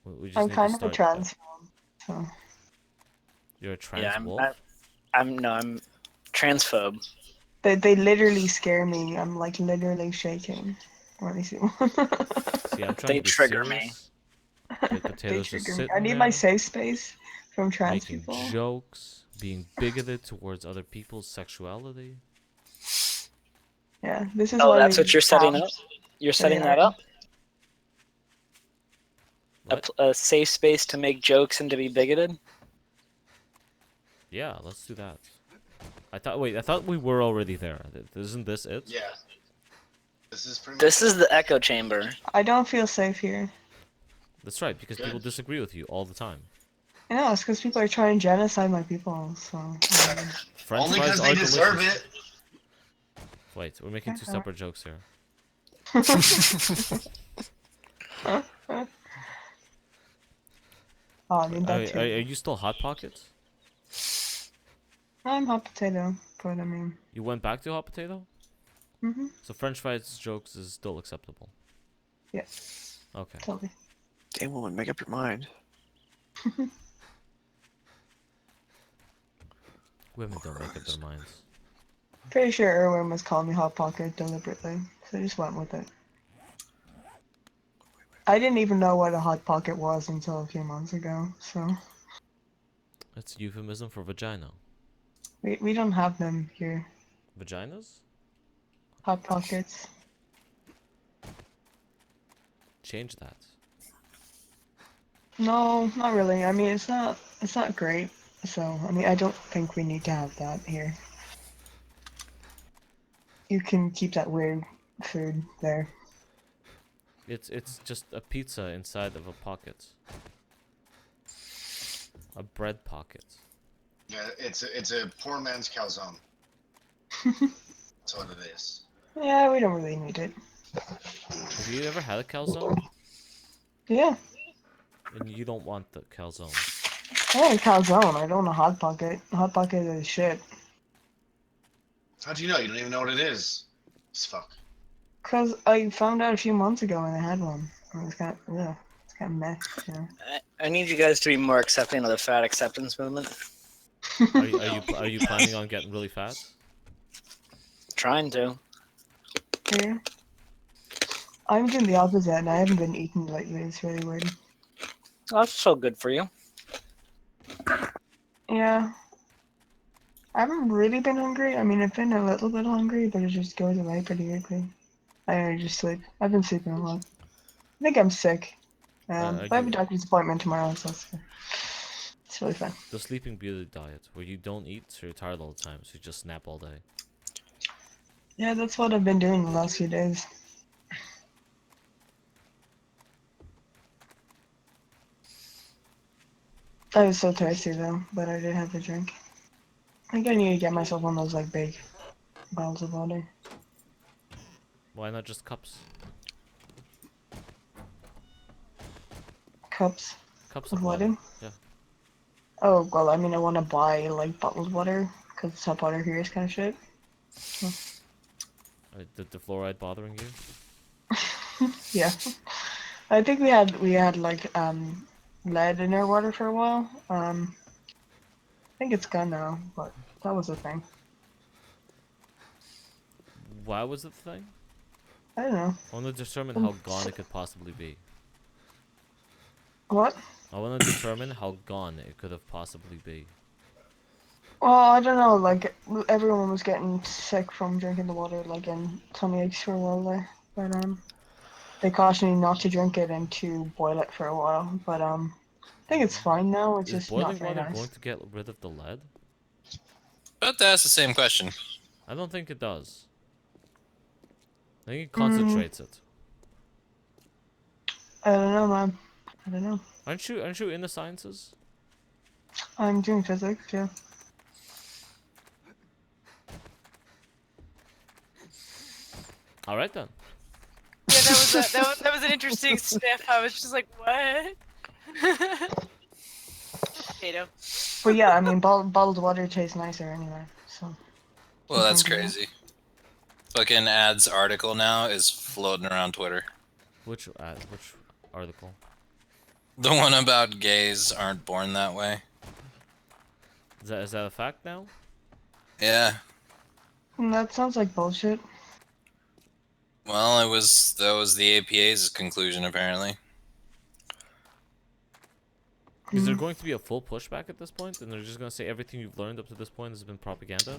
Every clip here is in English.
We just I'm need to kind of a start. trans. So. You're a trans Yeah, wolf? I'm transphobe. They literally scare me. I'm like literally shaking when I see one. See, I'm trying They to be trigger me. serious. But They Potato's just trigger me. I sitting need my there, safe space from trans making people. jokes, being bigoted towards other people's sexuality. Yeah, this is Oh, why that's we what you're setting have. up? You're Yeah, setting that up? What? A safe space to make jokes and to be bigoted? Yeah, let's do that. Wait, I thought we were already there. Isn't this it? Yeah. This is pretty much This is the echo chamber. I don't feel safe here. That's right, because Good. people disagree with you all the time. I know, it's because people are trying to genocide my people, so. French Only fries because they are deserve delicious. it. Wait, we're making two separate jokes here. Oh, I mean, Are, that are, are too. you still Hot Pockets? I'm hot potato, but I mean. You went back to Hot Potato? Mhm. So French fries jokes is still acceptable? Yeah. Okay. Totally. Damn woman, make up your mind. Women don't make up their minds. Pretty sure Erwin was calling me Hot Pocket deliberately, so I just went with it. I didn't even know what a Hot Pocket was until a few months ago, so. That's euphemism for vagina. We don't have them here. Vaginas? Hot Pockets. Change that. No, not really. I mean, it's not great. So, I mean, I don't think we need to have that here. You can keep that weird food there. It's just a pizza inside of a pocket. A bread pocket. Yeah, it's a poor man's calzone. That's what it is. Yeah, we don't really need it. Have you ever had a calzone? Yeah. And you don't want the calzone. I want a calzone. I don't want a Hot Pocket. Hot Pocket is shit. How'd you know? You don't even know what it is. It's fuck. Cause I found out a few months ago and I had one. It was kind of, yeah, it's kind of meh, you know. I need you guys to be more accepting of the fat acceptance movement. Are you planning on getting really fat? Trying to. Yeah. I'm doing the opposite and I haven't been eating lately. It's really weird. Oh, that's so good for you. Yeah. I haven't really been hungry. I mean, I've been a little bit hungry, but it just goes away pretty quickly. I just sleep. I've been sleeping a lot. I think I'm sick. Are But I have a you doctor's appointment tomorrow, so it's really fun. the Sleeping Beauty diet, where you don't eat, so you're tired all the time, so you just snap all day? Yeah, that's what I've been doing the last few days. I was so thirsty though, but I did have a drink. I think I need to get myself one of those like big bottles of water. Why not just cups? Cups Cups of of water. water. Yeah. Oh, well, I mean, I want to buy like bottled water because tap water here is kind of shit. Did the fluoride bothering you? Yeah. I think we had like lead in our water for a while. I think it's gone now, but that was a thing. Why was it the thing? I don't know. I want to determine how gone it could possibly be. What? I want to determine how gone it could have possibly be. Well, I don't know. Like everyone was getting sick from drinking the water, like in tummy aches for a while there. But they cautioned me not to drink it and to boil it for a while. But I think it's fine now. It's Is just not boiling very water nice. going to get rid of the lead? About to ask the same question. I don't think it does. I think it Mm. concentrates it. I don't know, man. I don't know. Aren't you in the sciences? I'm doing physics, yeah. All right then. Yeah, that was an interesting sniff. I was just like, what? Potato. But yeah, I mean, bottled water tastes nicer anyway. So. Well, that's Mhm. crazy. Fucking ads article now is floating around Twitter. Which article? The one about gays aren't born that way. Is that a fact now? Yeah. That sounds like bullshit. Well, that was the APA's conclusion apparently. Is there going to be a full pushback at this point, and they're just going to say everything you've learned up to this point has been propaganda?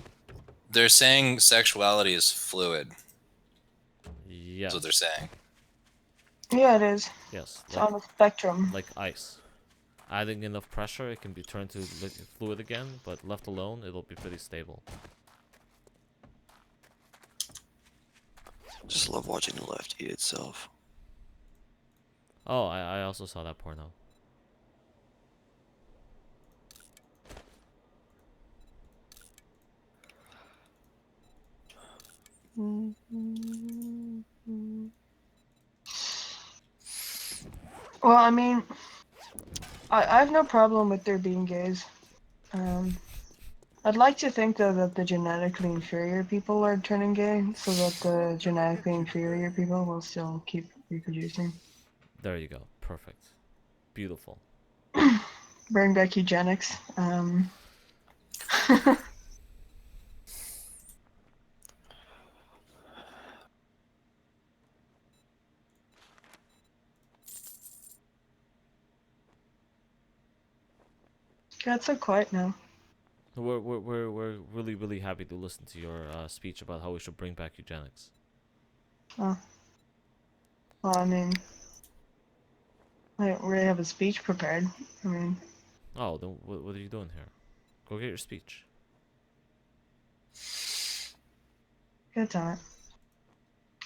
They're saying sexuality is fluid. Yes. That's what they're saying. Yeah, it is. Yes. It's on a spectrum. Like ice. Adding enough pressure, it can be turned to fluid again, but left alone, it'll be pretty stable. Just love watching the left eat itself. Oh, I also saw that porno. Well, I mean, I have no problem with there being gays. I'd like to think though that the genetically inferior people are turning gay, so that the genetically inferior people will still keep reproducing. There you go. Perfect. Beautiful. Bring back eugenics. God, it's so quiet now. We're really, really happy to listen to your speech about how we should bring back eugenics. Oh. Well, I mean, I don't really have a speech prepared. I mean, Oh, then what are you doing here? Go get your speech. good time.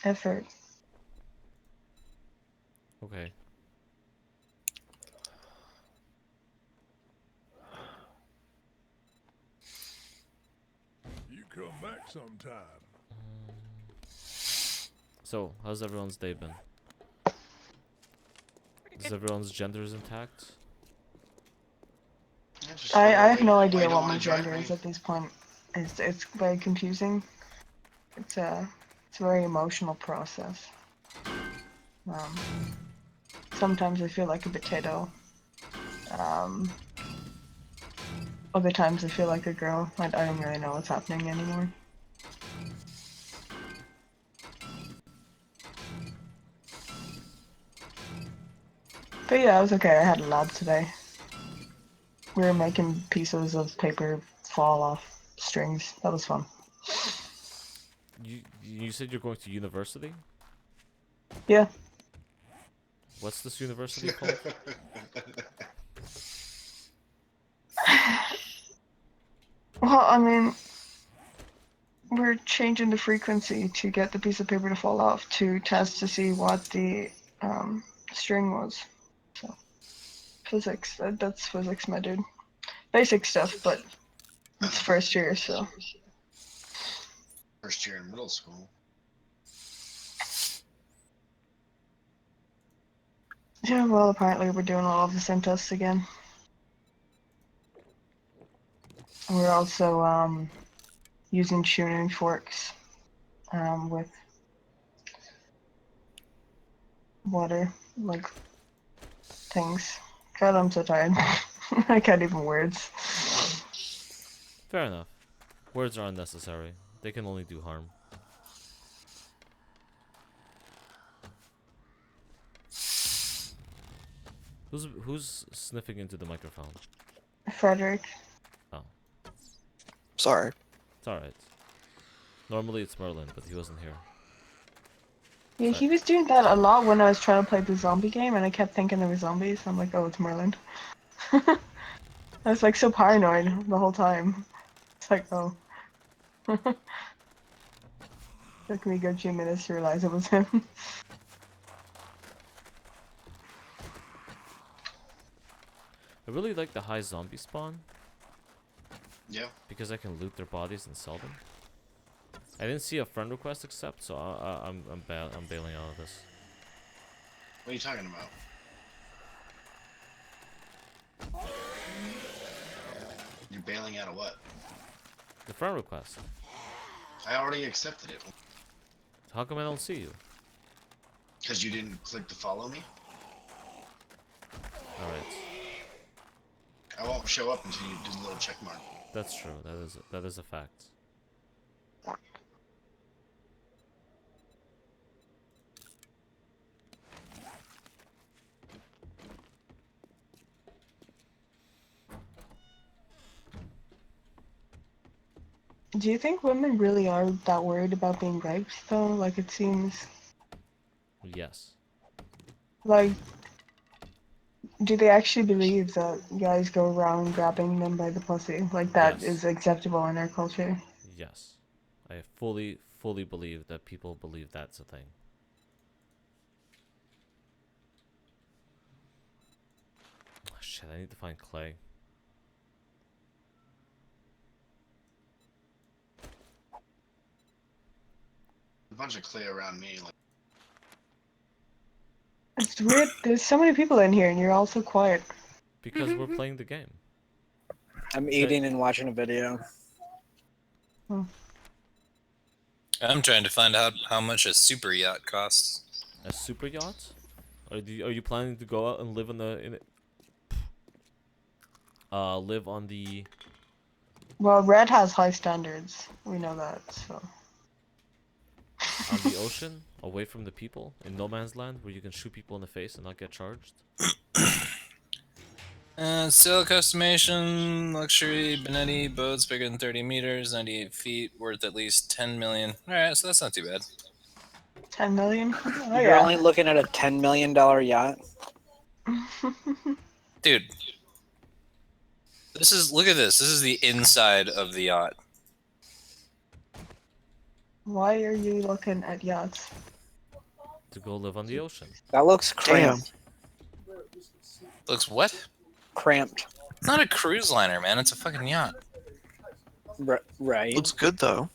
Effort. Okay. You come back sometime. So, how's everyone's day been? Is everyone's genders intact? Yeah, just I why have you- no why idea you don't what wanna my drive gender me. is at this point. It's very confusing. It's a very emotional process. Sometimes I feel like a potato. Other times I feel like a girl. I don't really know what's happening anymore. But yeah, it was okay. I had a lab today. We were making pieces of paper fall off strings. That was fun. You said you're going to university? Yeah. What's this university called? Well, I mean, we're changing the frequency to get the piece of paper to fall off to test to see what the string was. So, physics. That's physics, my dude. Basic stuff, but it's first year, so. First year in middle school. Yeah, well, apparently we're doing all of the same tests again. We're also using tuning forks with water, like things. God, I'm so tired. I can't even words. Fair enough. Words are unnecessary. They can only do harm. Who's sniffing into the microphone? Frederick. Oh, Sorry. it's alright. Normally it's Merlin, but he wasn't here. Yeah, he was doing that a lot when I was trying to play the zombie game, and I kept thinking there were zombies. I'm like, oh, it's Merlin. I was like so paranoid the whole time. It's like, oh. Took me a good few minutes to realize it was him. I really like the high zombie spawn Yeah. because I can loot their bodies and sell them. I didn't see a friend request accept, so I'm bailing out of this. What are you talking about? You're bailing out of what? The friend request. I already accepted it. How come I don't see you? Because you didn't click to follow me? Oh. show up until you do the little check mark. That's true. That is a fact. Do you think women really are that worried about being raped, though? Like, it seems... Yes. Like, do they actually believe that guys go around grabbing them by the pussy? Like, that Yes. is acceptable in our culture? Yes. I fully believe that people believe that's a thing. Oh, shit, I need to find clay. A bunch of clay around me. Like, It's weird. There's so many people in here, and you're all so quiet. Because we're playing the game. I'm eating and watching a video. I'm trying to find out how much a super yacht costs. A super yacht? Are you planning to go out and live live on the... Well, Red has high standards. We know that, so... on the ocean, away from the people, in no man's land, where you can shoot people in the face and not get charged? Sail customation, luxury, Benetti, boats bigger than 30 meters, 98 feet, worth at least 10 million. Alright, so that's not too bad. 10 million? Oh, You're yeah. only looking at a $10 million yacht. Dude. Look at this. This is the inside of the yacht. Why are you looking at yachts? To go live on the ocean. That looks cramped. Looks what? Cramped. It's not a cruise liner, man. It's a fucking yacht. Right. Looks good though.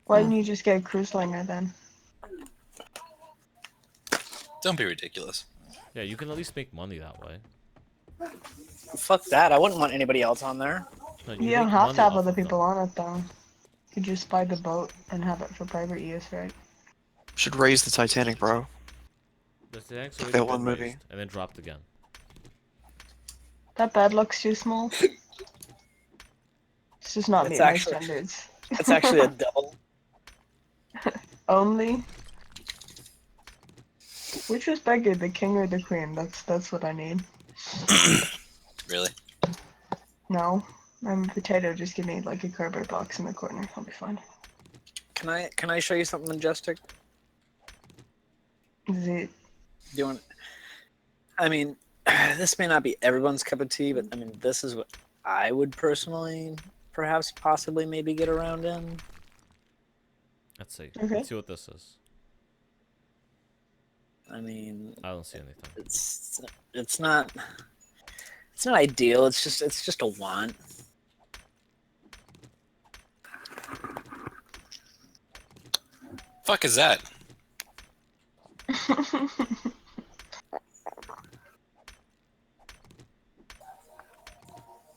Why didn't you just get a cruise liner then? Don't be ridiculous. Yeah, you can at least make money that way. Fuck that. I wouldn't want anybody else on there. No, You don't make have money to have off other of them. people on it, though. You just buy the boat and have it for private use, right? Should raise the Titanic, bro. The Titanic's Like already that one been movie. raised and then dropped again. That bed looks too small. It's just not It's meeting my actually- standards. It's actually a double. Only? Which was bigger, the king or the queen? That's what I need. Really? No. I'm a potato, just give me like a cardboard box in the corner. I'll be fine. Can I show you something majestic? Is it... Do you want? I mean, this may not be everyone's cup of tea, but I mean, this is what I would personally, perhaps, possibly, maybe get around in. Let's see. Okay. Let's see what this is. I mean, I don't see anything. it's not ideal. It's just a want. Fuck is that?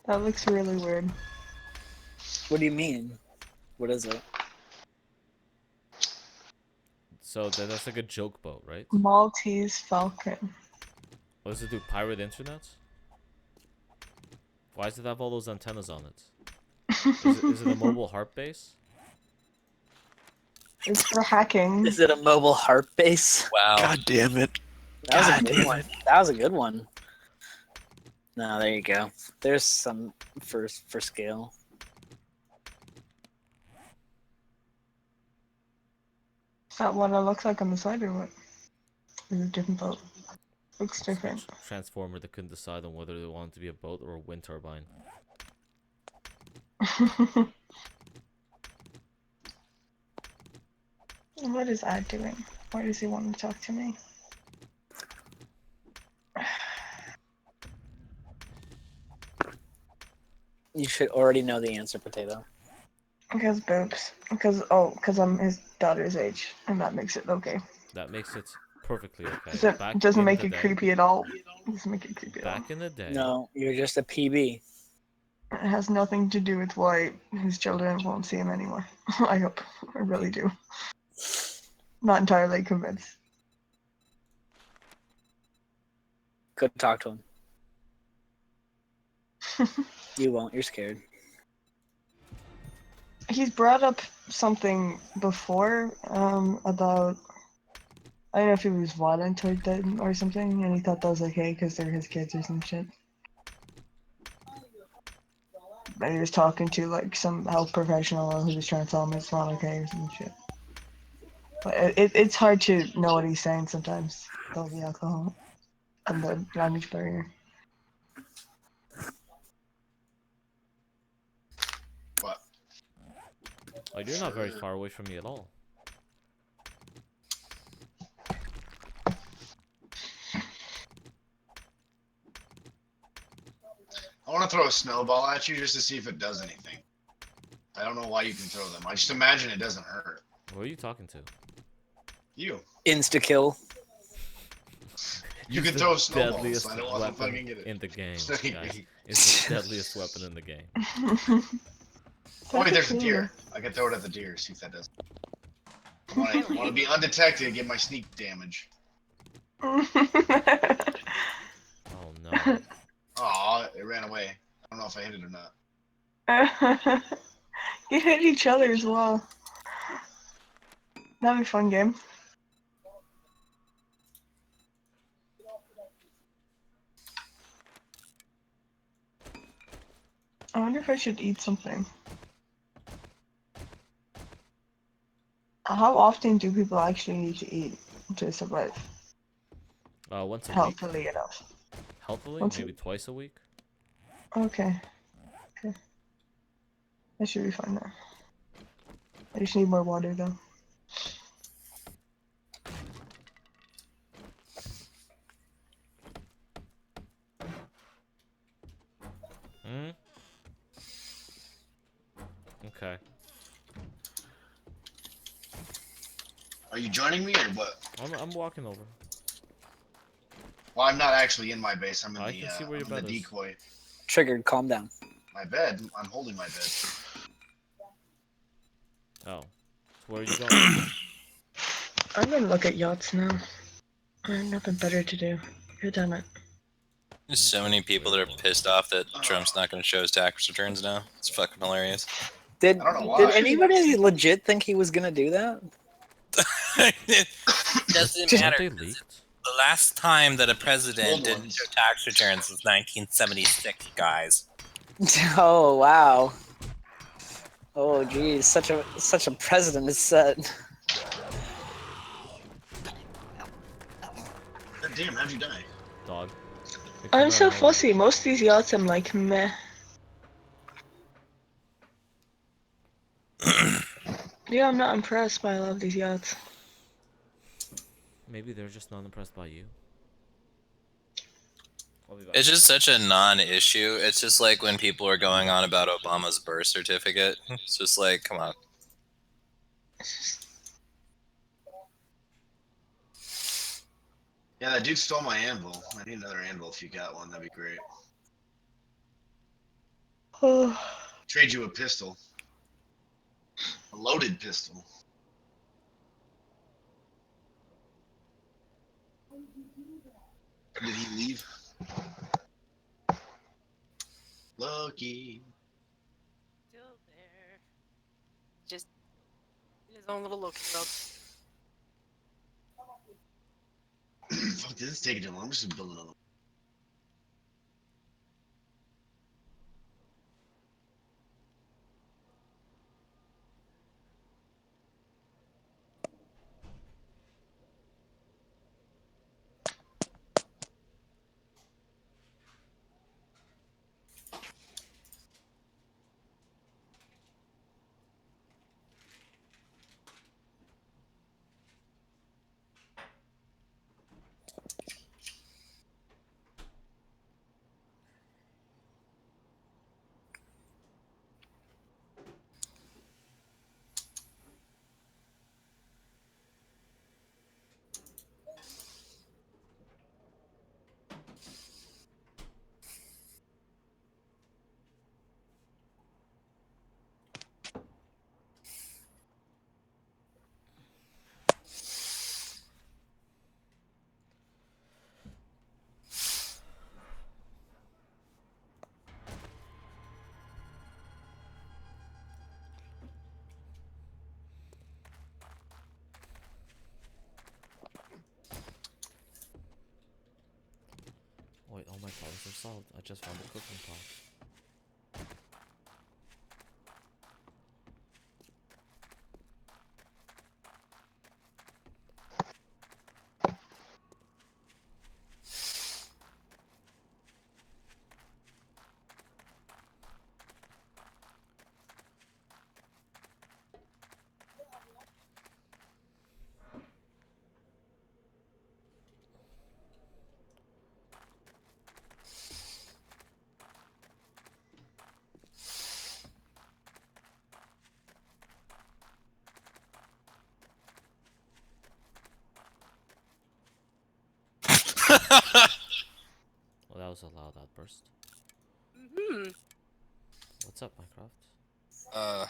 That looks really weird. What do you mean? What is it? So that's like a joke boat, right? Maltese Falcon. What does it do? Pirate internet? Why does it have all those antennas on it? Is it a mobile harp base? It's for hacking. Is it a mobile harp base? Wow. God damn it. That was God a good damn one. it. That was a good one. No, there you go. There's some for scale. Is that what it looks like on the side or what? Is it a different boat? Looks It's a different. transformer that couldn't decide on whether they wanted to be a boat or a wind turbine. What is Ad doing? Why does he want to talk to me? You should already know the answer, Potato. Because boobs. Because I'm his daughter's age, and that makes it okay. That makes it perfectly okay. It doesn't in make the it day- creepy at all. It doesn't make it creepy at all. Back in the day, No, you're just a PB. It has nothing to do with why his children won't see him anymore. I hope. I really do. Not entirely convinced. Go talk to him. You won't. You're scared. He's brought up something before, about, I don't know if he was violent toward them or something, and he thought that was okay because they're his kids or some shit. And he was talking to like some health professional who was trying to tell him it's not okay or some shit. But it's hard to know what he's saying sometimes, with all the alcohol and the language barrier. What? Like, you're not very far away from me at all. I want to throw a snowball at you just to see if it does anything. I don't know why you can throw them. I just imagine it doesn't hurt. Who are you talking to? You. Insta kill. You It's can the throw snowballs. deadliest I don't want to weapon fucking get it. in the game, guys. It's the deadliest weapon in the game. Oh wait, there's a deer. I can throw it at the deer. See if that does. I want to be undetected and get my sneak damage. Oh no. Aw, it ran away. I don't know if I hit it or not. You hit each other as well. That'd be a fun game. I wonder if I should eat something. How often do people actually need to eat to survive Once a week. healthily enough? Healthily? Once a- Maybe twice a week? Okay. Okay. That should be fine now. I just need more water though. Hmm? Okay. Are you joining me or what? I'm walking over. Well, I'm not actually in my base. I'm in I the can see where your I'm in bed the is. decoy. Triggered. Calm down. My bed. I'm holding my bed. Oh. So where are you going? I'm gonna look at yachts now. I have nothing better to do. God damn it. There's so many people that are pissed off that Trump's not going to show his tax returns now. It's fucking hilarious. Did I don't know did why. anybody legit think he was gonna do that? It doesn't Weren't matter. they 'Cause leaked? The last time that a president Old didn't ones. show tax returns was 1976, guys. Oh wow. Oh geez, such a president is set. God damn, how'd you die? Dog. They come I'm out so of nowhere. fussy. Most of these yachts I'm like meh. Yeah, I'm not impressed by a lot of these yachts. Maybe they're just not impressed by you. I'll be back. It's just such a non-issue. It's just like when people are going on about Obama's birth certificate. It's just like, come on. Yeah, that dude stole my anvil. I need another anvil if you got one. That'd be great. Trade you a pistol. A loaded pistol. Did he leave? Lucky. Still there. Just in his own little Loki world. Fuck, this is taking too long. I'm just building another one. My problems are solved. I just found the cooking pot. Well, that was a loud outburst. Mm-hmm. What's up, Minecraft?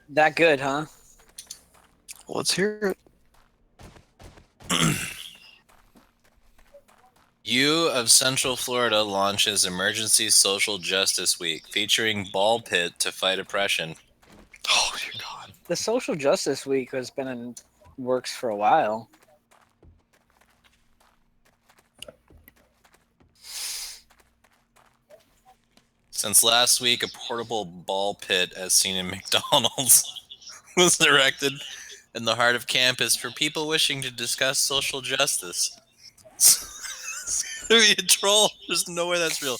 That good, huh? Let's hear it. U of Central Florida launches Emergency Social Justice Week, featuring ball pit to fight oppression. Oh dear God. The Social Justice Week has been in works for a while. Since last week, a portable ball pit, as seen in McDonald's, was erected in the heart of campus for people wishing to discuss social justice. It's gonna be a troll. There's no way that's real.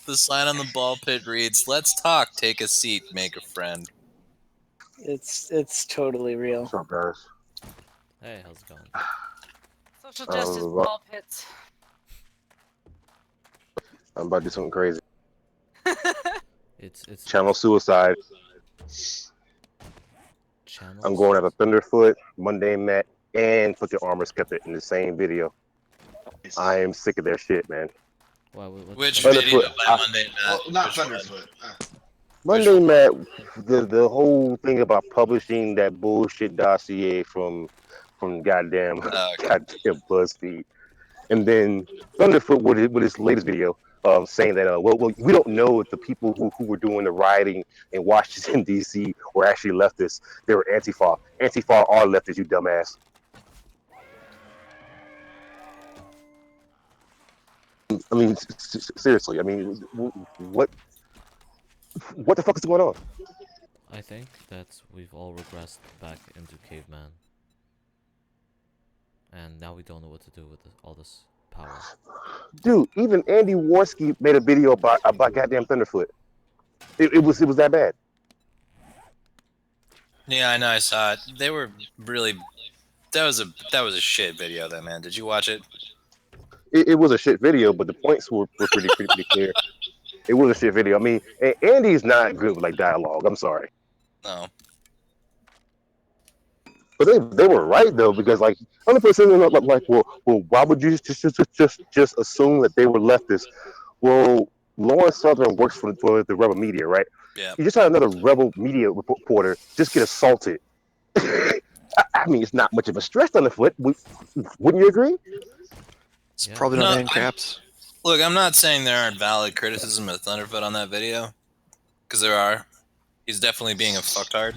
The sign on the ball pit reads, "Let's talk, take a seat, make a friend." It's totally real. What's up, guys? Hey, how's it going? Social justice ball pits. I'm about to do something crazy. It's Channel suicide. channels. I'm going after Thunderfoot, Mundane Matt, and Put Your Armor Skeptic in the same video. I am sick of their shit, man. Which Thunderfoot, video by Monday Well, Matt? not Which one? Thunderfoot. Mundane Matt, the whole thing about publishing that bullshit dossier from goddamn Okay. goddamn BuzzFeed, and then Thunderfoot with his latest video, saying that well we don't know if the people who were doing the rioting in Washington D.C. were actually leftists. They were Antifa. Antifa are leftists, you dumbass. I mean, seriously. I mean, what the fuck is going on? I think that we've all regressed back into caveman, and now we don't know what to do with all this power. Dude, even Andy Warski made a video about goddamn Thunderfoot. It was that bad. Yeah, I know. I saw it. They were really. That was a shit video, though, man. Did you watch it? It was a shit video, but the points were pretty clear. It was a shit video. I mean, Andy's not good with like dialogue. I'm sorry, No. but they were right though, because like other person like, well, why would you just assume that they were leftists? Well, Lawrence Southern works for the Rebel Media, right? Yeah. You just had another Rebel Media reporter just get assaulted. I mean, it's not much of a stretch on the foot. Wouldn't you agree? It's Yeah. probably not caps. Look, I'm not saying there aren't valid criticism of Thunderfoot on that video, because there are. He's definitely being a fucktard.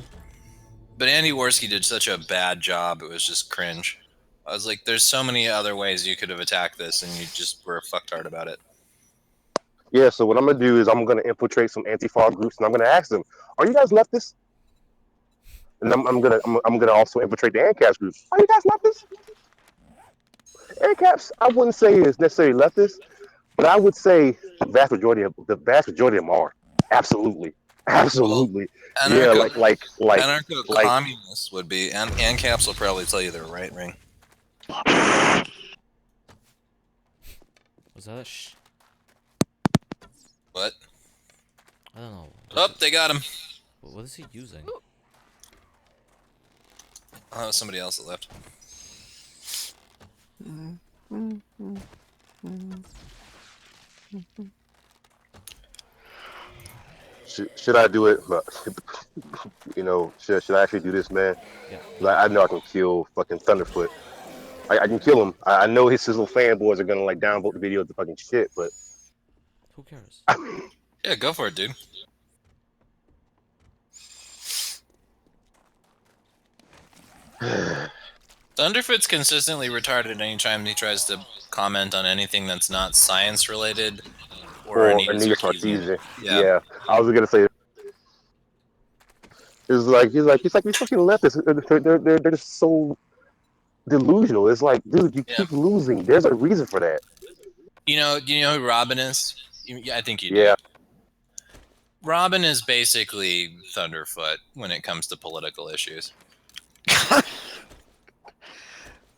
But Andy Warski did such a bad job, it was just cringe. I was like, there's so many other ways you could have attacked this, and you just were a fucktard about it. Yeah. So what I'm gonna do is I'm gonna infiltrate some Antifa groups, and I'm gonna ask them, "Are you guys leftists?" And I'm gonna also infiltrate the ANCAPs groups. Are you guys leftists? ANCAPs, I wouldn't say is necessarily leftist, but I would say the vast majority of them are. Absolutely. Absolutely. Yeah, Anarcho-communists would be, and ANCAPs will probably tell you they're right wing. Was that What? I don't know. Oh, they got him. What is he using? Oh, it was somebody else that left. Should I do it? You know, should I actually do this, man? Yeah. Like, I know I can kill fucking Thunderfoot. I can kill him. I know his little fanboys are gonna like downvote the video to fucking shit, but Who cares? Yeah, go for it, dude. Thunderfoot's consistently retarded anytime he tries to comment on anything that's not science related or Or Anita Anita Sarkeesian. Sarkeesian. Yeah. Yeah, I was gonna say he's like these fucking leftists. They're just so delusional. It's like, dude, you Yeah. keep losing. There's a reason for that. Do you know who Robin is? Yeah, I think you do. Yeah, Robin is basically Thunderfoot when it comes to political issues.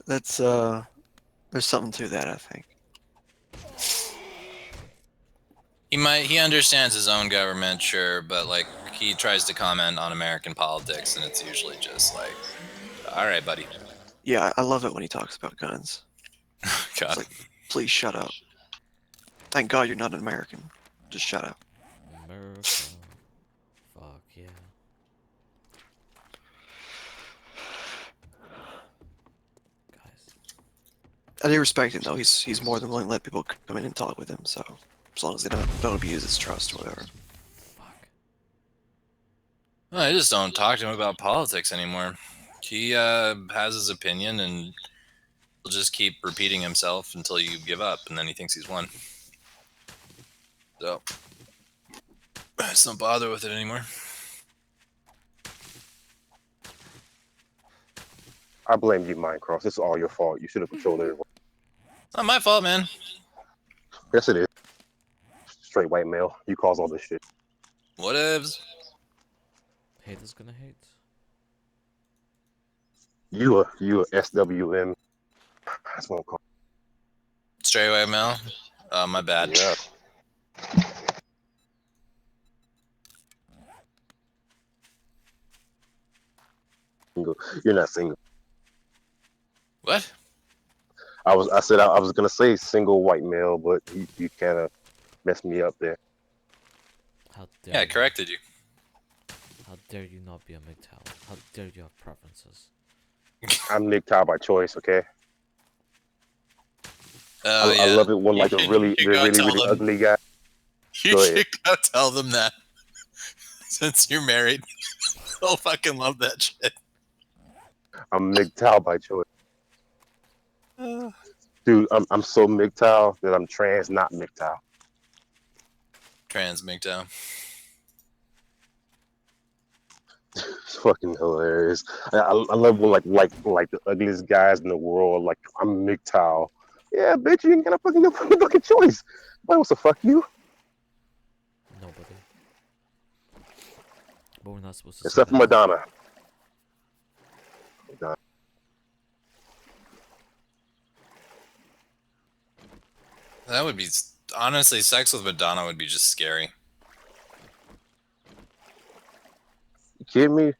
That's there's something to that, I think. He understands his own government, sure, but like he tries to comment on American politics, and it's usually just like, all right, buddy. Yeah, I love it when he talks about guns. God. It's like, please shut up. Thank God you're not an American. Just shut up. America. Fuck yeah. Guys. I do respect him though. He's more than willing to let people come in and talk with him. So as long as they don't abuse his trust or whatever. Fuck. Well, I just don't talk to him about politics anymore. He has his opinion, and he'll just keep repeating himself until you give up, and then he thinks he's won. So I just don't bother with it anymore. I blame you, Minecraft. This is all your fault. You should have controlled it. It's not my fault, man. Yes, it is. Straight white male. You cause all this shit. Whatevs. Haters gonna hate. You a SWM. That's what I'm calling. Straight away, Mel. My bad. Yeah. Single. You're not single. What? I said I was gonna say single white male, but you kind of messed me up there. How dare Yeah, I you. corrected you. How dare you not be a MGTOW? How dare you have preferences? I'm MGTOW by choice, okay? Oh, I yeah. love it when You like a should- really you gotta tell them. ugly guy. You Go should ahead. go tell them that. Since you're married. They'll fucking love that shit. I'm MGTOW by choice. Dude, I'm so MGTOW that I'm trans, not MGTOW. Trans MGTOW. It's fucking hilarious. I love when like the ugliest guys in the world. Like, I'm MGTOW. Yeah, bitch, you ain't got a fucking choice. Nobody wants to fuck you. Nobody. But we're not supposed to Except say for that. Madonna. That would be honestly, sex with Madonna would be just scary. You kidding me?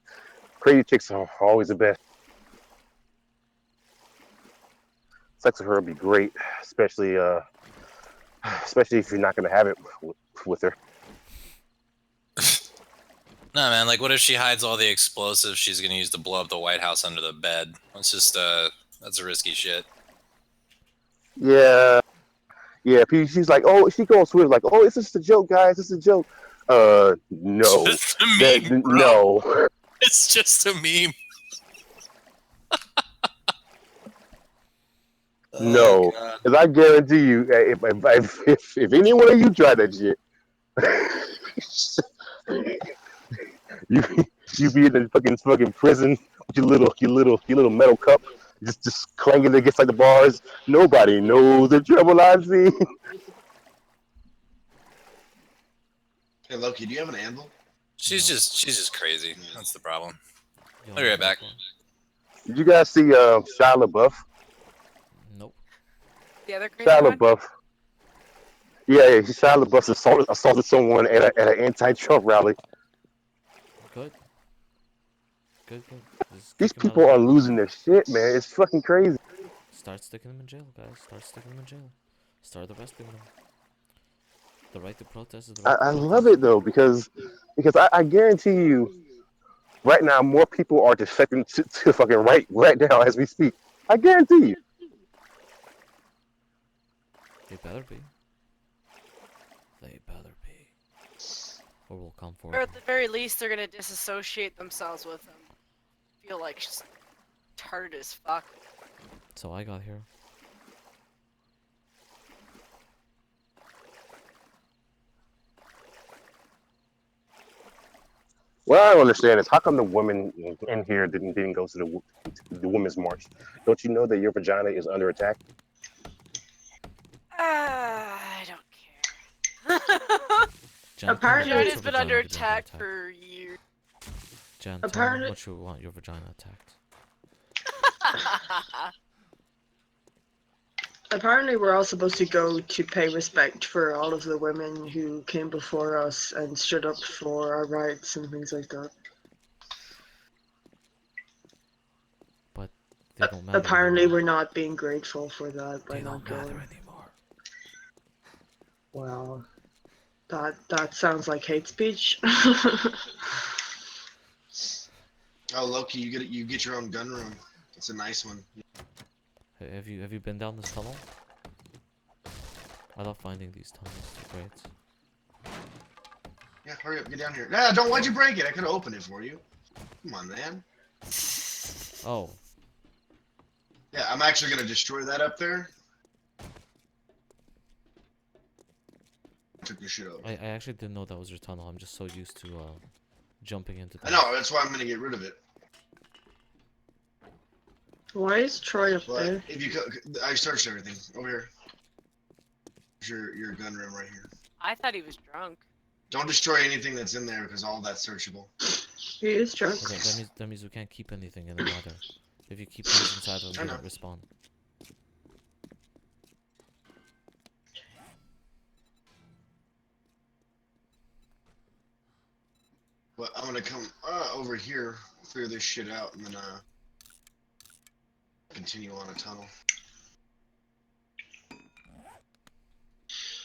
Crazy chicks are always the best. Sex with her would be great, especially if you're not gonna have it with her. Nah, man, like what if she hides all the explosives she's gonna use to blow up the White House under the bed? That's just that's a risky shit. Yeah, yeah. She's like, oh, she goes with like, oh, it's just a joke, guys. It's a joke. No, Just a meme, bro. no. It's just a meme. No, Oh, God. because I guarantee you, if any one of you try that shit, you you be in the fucking prison with your little metal cup, just clanging against like the bars. Nobody knows the trouble I've seen. Hey Loki, do you have an anvil? She's just crazy. That's the problem. You I'll wanna be right make back. one? Did you guys see Shia LaBeouf? The Nope. other crazy Shia one? LaBeouf. Yeah, Shia LaBeouf assaulted someone at an anti-Trump rally. Good. Good. Just These kick him out people of are jail. losing their shit, man. It's fucking crazy. Start sticking them in jail, guys. Start sticking them in jail. Start arresting them. The right to protest is the right to I protest. love it though because I guarantee you, right now more people are defecting to the fucking right now as we speak. I guarantee you. They better be. They better be. Or we'll come for Or them. at the very least, they're gonna disassociate themselves with them. Feel like retarded as fuck. So I got here. What I don't understand is how come the women in here didn't go to the women's march? Don't you know that your vagina is under attack? I don't care. Jen, Apparently- tell me Vagina's what's your been under vagina getting attack attacked? for years. Jen, tell me Apparently- what you want your vagina attacked. Apparently, we're all supposed to go to pay respect for all of the women who came before us and stood up for our rights and things like that. But they don't matter Apparently, anymore. we're not being grateful for that by They not don't matter going. anymore. Well, that sounds like hate speech. Oh, Loki, you get your own gun room. It's a nice one. Have you been down this tunnel? I love finding these tunnels. They're great. Yeah, hurry up, get down here. Nah, don't. Why'd you break it? I could have opened it for you. Come on, man. Oh, Yeah, I'm actually gonna destroy that up there. Took your shit over. I actually didn't know that was your tunnel. I'm just so used to jumping into I things. know. That's why I'm gonna get rid of it. Why is Troy up But there? if you, I searched everything over here. There's your gun room right here. I thought he was drunk. Don't destroy anything that's in there because all that's searchable. He is drunk. Okay, that means we can't keep anything in the nether. If you keep things inside of them, I they know. don't respawn. But I'm gonna come over here, clear this shit out, and then continue on a tunnel.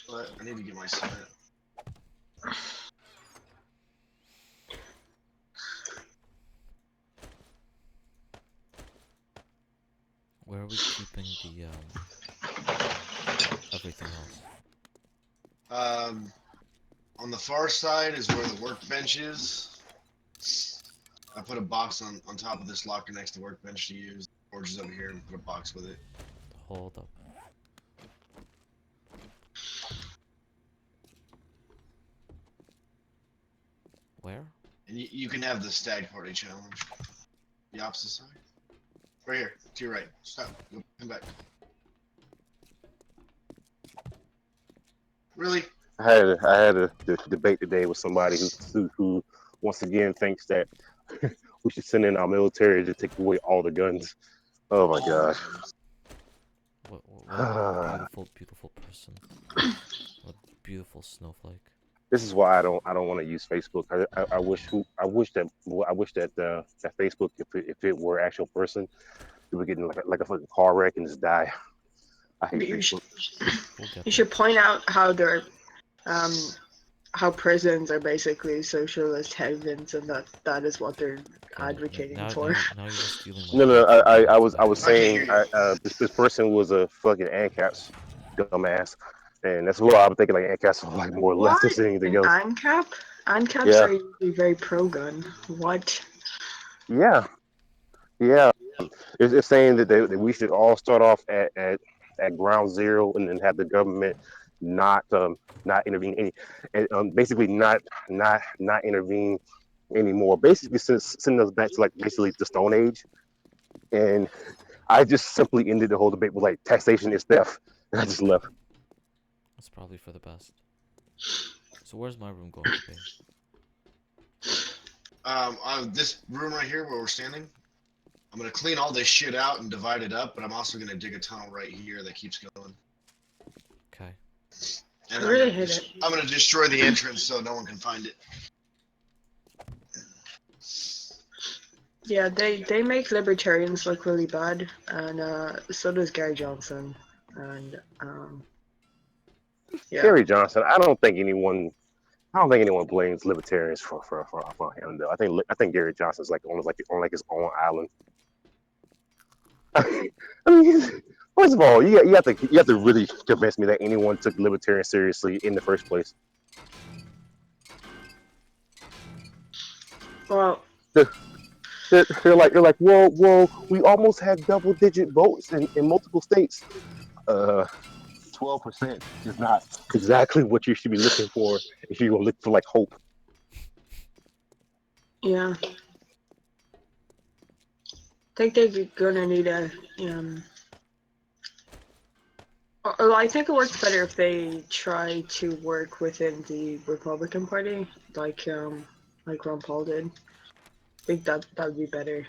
But I need to get my cement. Where are we keeping the everything else? On the far side is where the workbench is. I put a box on top of this locker next to the workbench to use. Forge is over here and put a box with it. Hold up. Where? And you can have the stag party challenge. The opposite side. Right here, to your right. Stop. Go, come back. Really? I had a debate today with somebody who once again thinks that we should send in our military to take away all the guns. Oh my gosh. What a beautiful, beautiful person. What a beautiful snowflake. This is why I don't want to use Facebook. I wish that that Facebook, if it were an actual person, it would get in like a fucking car wreck and just die. I hate But you Facebook. We'll get You there. should point out how they're, how prisons are basically socialist havens, and that is what they're Okay, advocating now, for. now you're just stealing my No, point. I was I can't saying hear you. this person was a fucking ANCAP's dumbass, and that's what I'm thinking. Like ANCAP's are like more What? leftist than anything An else. ANCAP? ANCAPs Yeah. are usually very pro-gun. What? Yeah. It's saying that we should all start off at ground zero and then have the government not intervene and basically not intervene anymore. Basically, send us back to like basically the Stone Age. And I just simply ended the whole debate with like taxation is theft. And I just left. That's probably for the best. So where's my room going to be? This room right here where we're standing, I'm gonna clean all this shit out and divide it up, but I'm also gonna dig a tunnel right here that keeps going. Okay. And I really hate it. I'm gonna destroy the entrance so no one can find it. Yeah, they make libertarians look really bad, and so does Gary Johnson, and yeah. Gary Johnson. I don't think anyone blames libertarians for him though. I think Gary Johnson's like on his own island. I mean, first of all, you have to really convince me that anyone took libertarians seriously in the first place. Well, The they're like, well, we almost have double-digit votes in multiple states. 12% is not exactly what you should be looking for if you're gonna look for like hope. Yeah. I think they're gonna need a I think it works better if they try to work within the Republican Party, like Ron Paul did. I think that would be better.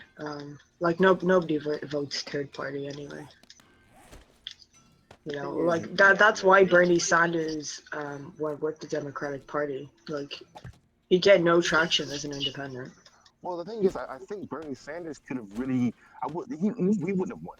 Like nobody votes third party anyway. You know, like that's why Bernie Sanders went with the Democratic Party. Like he get no traction as an independent. Well, the thing is, I think Bernie Sanders could have really, he wouldn't have won.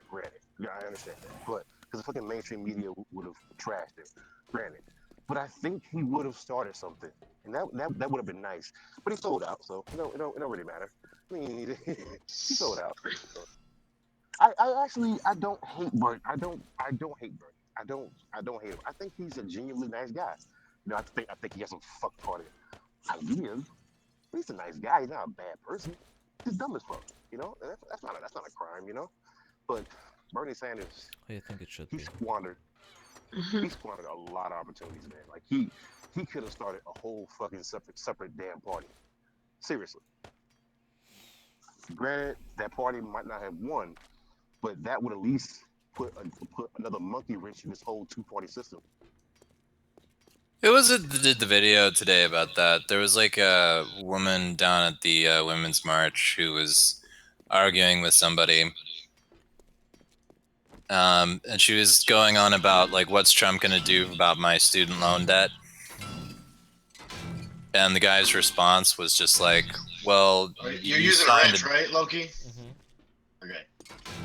Granted, yeah, I understand that, but because the fucking mainstream media would have trashed him. Granted, but I think he would have started something, and that would have been nice. But he sold out, so it don't really matter. I mean, he sold out. So. I don't hate Bernie. I don't hate Bernie. I don't hate him. I think he's a genuinely nice guy. You know, I think he has some fuck-party ideas. But he's a nice guy. He's not a bad person. He's dumb as fuck. You know, and that's not a crime. You know, but Bernie Sanders, What do you think it should he be? squandered a lot of opportunities, man. Like he could have started a whole fucking separate damn party. Seriously. Granted, that party might not have won, but that would at least put another monkey wrench in this whole two-party system. Who was it that did the video today about that? There was like a woman down at the Women's March who was arguing with somebody. And she was going on about, like, what's Trump going to do about my student loan debt? And the guy's response was just like, well, You're you using signed wrench, right, Loki? Okay.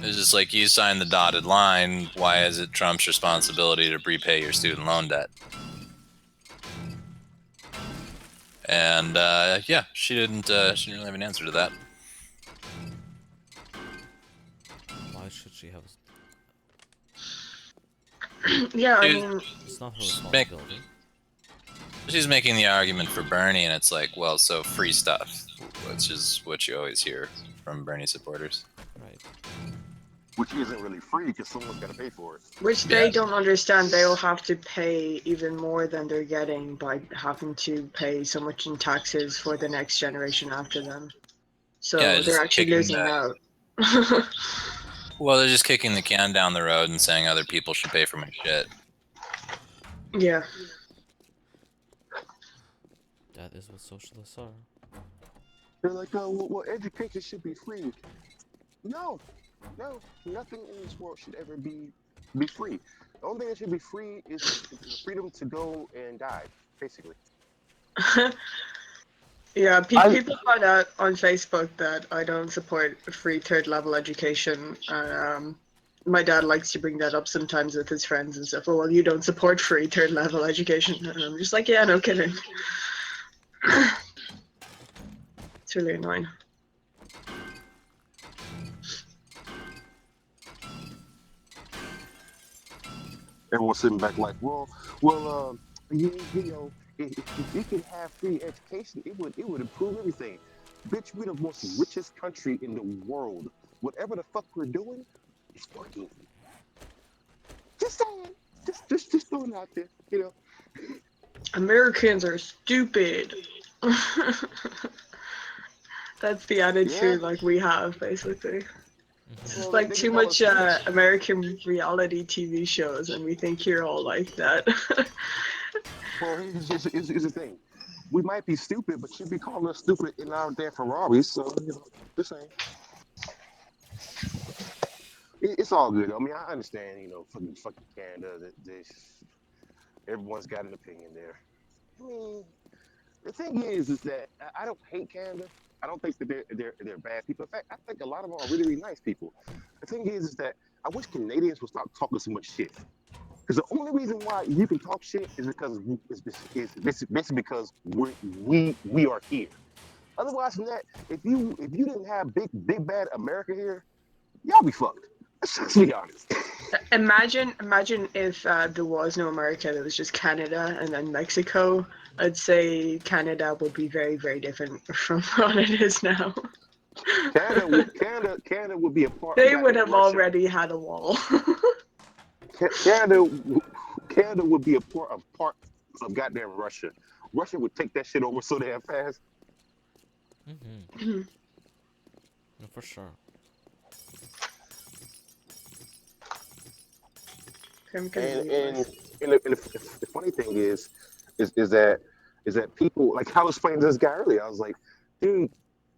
It was just like, you signed the dotted line. Why is it Trump's responsibility to repay your student loan debt? And yeah, she didn't really have an answer to that. Why should she have? Yeah, I Dude, mean, It's not her responsibility. She's making the argument for Bernie, and it's like, well, so free stuff, which is what you always hear from Bernie supporters. Right. Which isn't really free because someone's got to pay for it. which they don't understand. They'll have to pay even more than they're getting by having to pay so much in taxes for the next generation after them. So Yeah, they're just actually kicking losing out. Well, they're just kicking the can down the road and saying other people should pay for my shit. Yeah. That is what socialists are. They're like, oh, well, education should be free. No, nothing in this world should ever be free. The only thing that should be free is the freedom to go and die, basically. Yeah, people find out on Facebook that I don't support free third level education. My dad likes to bring that up sometimes with his friends and stuff. Oh, well, you don't support free third level education. And I'm just like, yeah, no kidding. It's really annoying. Everyone's sitting back like, you know, if we could have free education, it would improve everything. Bitch, we're the most richest country in the world. Whatever the fuck we're doing, it's working. Just saying. Just throwing it out there, you know. Americans are stupid. That's the attitude like we have, basically. It's just like too much American reality TV shows, and we think you're all like that. Well, here's the thing. We might be stupid, but you be calling us stupid in our damn Ferraris, so, you know, just saying. It's all good. I mean, I understand, you know, fucking Canada, everyone's got an opinion there. I mean, the thing is that I don't hate Canada. I don't think that they're bad people. In fact, I think a lot of them are really, really nice people. The thing is that I wish Canadians would stop talking so much shit. Because the only reason why you can talk shit is because basically because we are here. Otherwise than that, if you didn't have big bad America here, y'all be fucked. Let's be honest. Imagine if there was no America, there was just Canada and then Mexico. I'd say Canada would be very, very different from what it is now. Canada would be a part of They would goddamn have Russia. already had a wall. Canada, Canada would be a part of goddamn Russia. Russia would take that shit over so damn fast. Mm-hmm. No, for sure. I'm And gonna and, leave and, this. the funny thing is that people like I was explaining to this guy earlier. I was like, dude,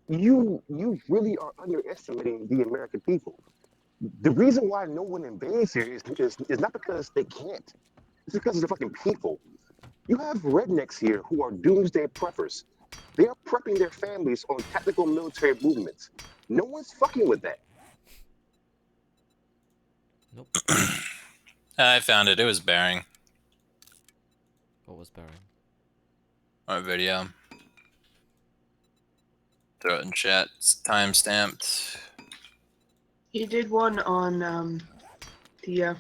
you really are underestimating the American people. The reason why no one invades here is not because they can't. It's because of the fucking people. You have rednecks here who are doomsday preppers. They are prepping their families on tactical military movements. No one's fucking with that. Nope. I found it. It was bearing. What was bearing? Our video. Throw it in chat. It's time stamped. He did one on the.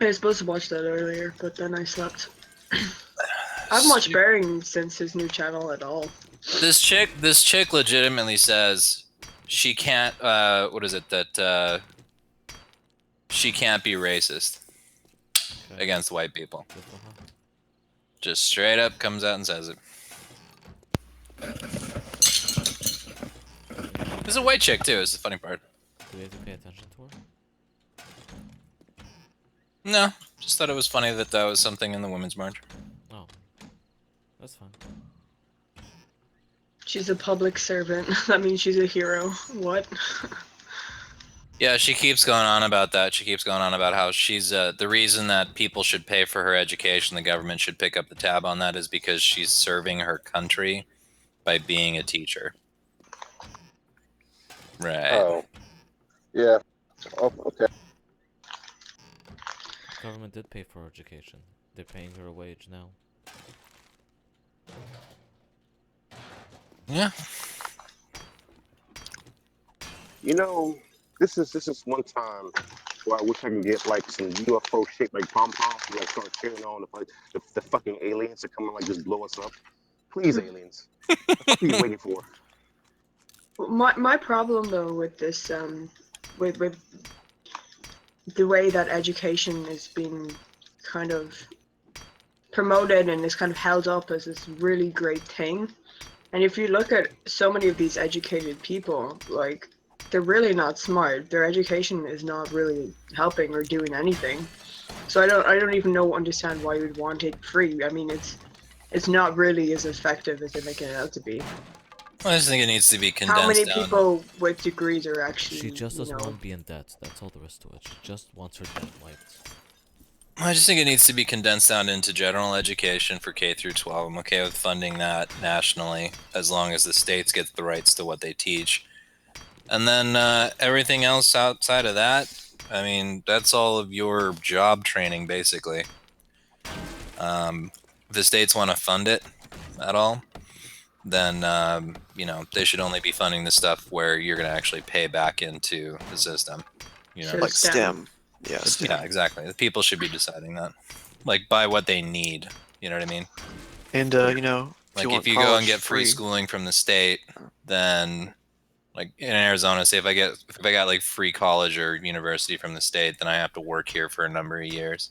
I was supposed to watch that earlier, but then I slept. I haven't watched Bearing since his new channel at all. This chick legitimately says she can't. What is it that? She can't be racist Okay. against white people. Good for her. Just straight up comes out and says it. This is a white chick too. Is the funny part. Do we have to pay attention to her? No, just thought it was funny that that was something in the Women's March. Oh. That's fine. She's a public servant. That means she's a hero. What? Yeah, she keeps going on about that. She keeps going on about how she's the reason that people should pay for her education, the government should pick up the tab on that, is because she's serving her country by being a teacher. Right. Oh, yeah. Oh, okay. Government did pay for her education. They're paying her a wage now. Yeah. You know, this is one time where I wish I could get like some UFO shaped like pom poms and like start cheering on the fucking aliens to come and like just blow us up. Please, aliens. What are you waiting for? My problem though with this with the way that education is being kind of promoted and is kind of held up as this really great thing. And if you look at so many of these educated people, like, they're really not smart. Their education is not really helping or doing anything. So I don't even understand why you'd want it free. I mean, it's not really as effective as they're making it out to be. I just think it needs to be condensed How many down. people with degrees are actually, She just doesn't you know, want to be in debt. That's all there is to it. She just wants her debt wiped. I just think it needs to be condensed down into general education for K through 12. I'm okay with funding that nationally, as long as the states get the rights to what they teach. And then everything else outside of that, I mean, that's all of your job training, basically. If the states want to fund it at all, then, you know, they should only be funding the stuff where you're going to actually pay back into the system. You know, So Like STEM. STEM. Yeah, STEM. yeah, exactly. The people should be deciding that, like, by what they need. You know what I mean? And you know, Like, want if you go college and get free free, schooling from the state, then, like, in Arizona, say if I got like free college or university from the state, then I have to work here for a number of years,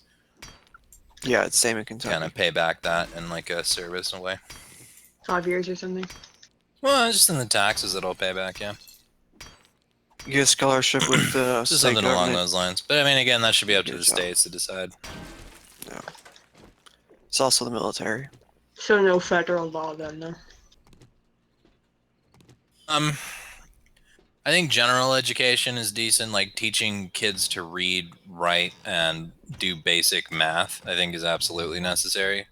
yeah, it's same in Kentucky. kind of pay back that in like a service in a way. 5 years or something. Well, just in the taxes that I'll pay back, yeah. You get a scholarship with the Just state something along government. those lines. But I mean, again, that should be up to Good the job. states to decide. It's also the military. So no federal law then, though. I think general education is decent, like teaching kids to read, write, and do basic math, I think is absolutely necessary.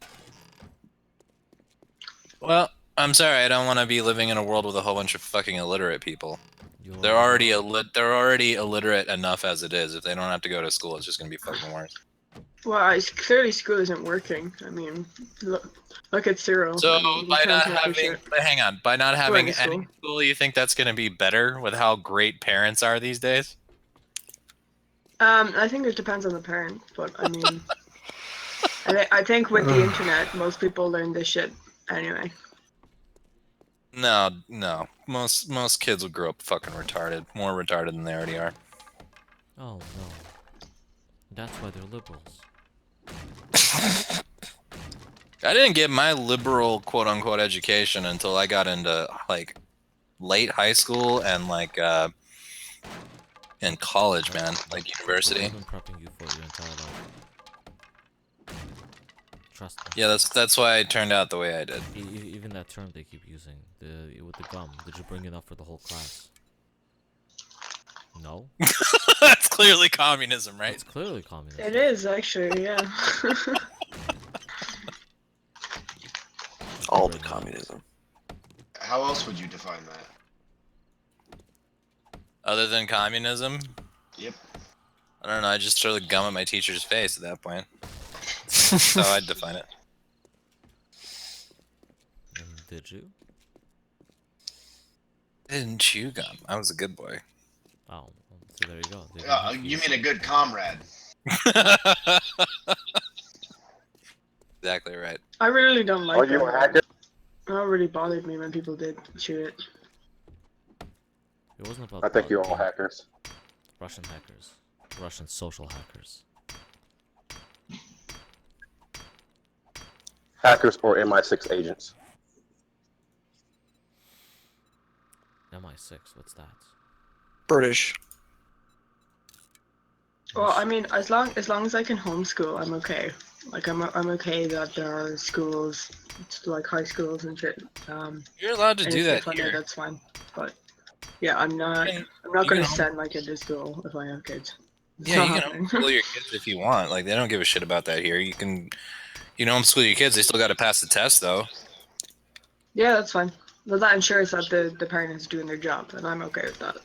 Well, I'm sorry, I don't want to be living in a world with a whole bunch of fucking illiterate people. They're already illiterate enough as it is. If they don't have to go to school, it's just gonna be fucking worse. Well, clearly school isn't working. I mean, look at Cyril. So I mean, he by not can't take having, shit. but hang on, by not having to any school. school, you think that's gonna be better with how great parents are these days? I think it depends on the parent, but I mean, I think with the internet, most people learn this shit anyway. No, no. Most kids will grow up fucking retarded. More retarded than they already are. Oh no. That's why they're liberals. I didn't get my liberal quote unquote education until I got into like late high school and like in college, man. Like university. I've been prepping you for your entire life. Trust me. Yeah, that's why I turned out the way I did. Even that term they keep using, with the gum. Did you bring enough for the whole class? No? That's clearly communism, right? It's clearly communism. It is actually, yeah. All the communism. How else would you define that? Other than communism? Yep. I don't know, I just throw the gum at my teacher's face at that point. That's how I'd define it. And did you? I didn't chew gum. I was a good boy. Oh, so there you go. They didn't have to You use mean a good comrade? Exactly right. I really don't like Are you it. a hacker? It really bothered me when people did chew it. It wasn't about. I think you're all politics. hackers. Russian hackers. Russian social hackers. Hackers or MI6 agents. MI6, what's that? British. Well, I mean, as long as I can homeschool, I'm okay. Like I'm okay that there are schools, like high schools and shit. You're allowed to And do if that they fund it, here. that's fine. But yeah, I'm not You gonna can send my kid to school if I have kids. It's Yeah, not you can happening. homeschool your kids if you want. Like, they don't give a shit about that here. You can homeschool your kids. They still got to pass the test, though. Yeah, that's fine. But that ensures that the parent is doing their job, and I'm okay with that.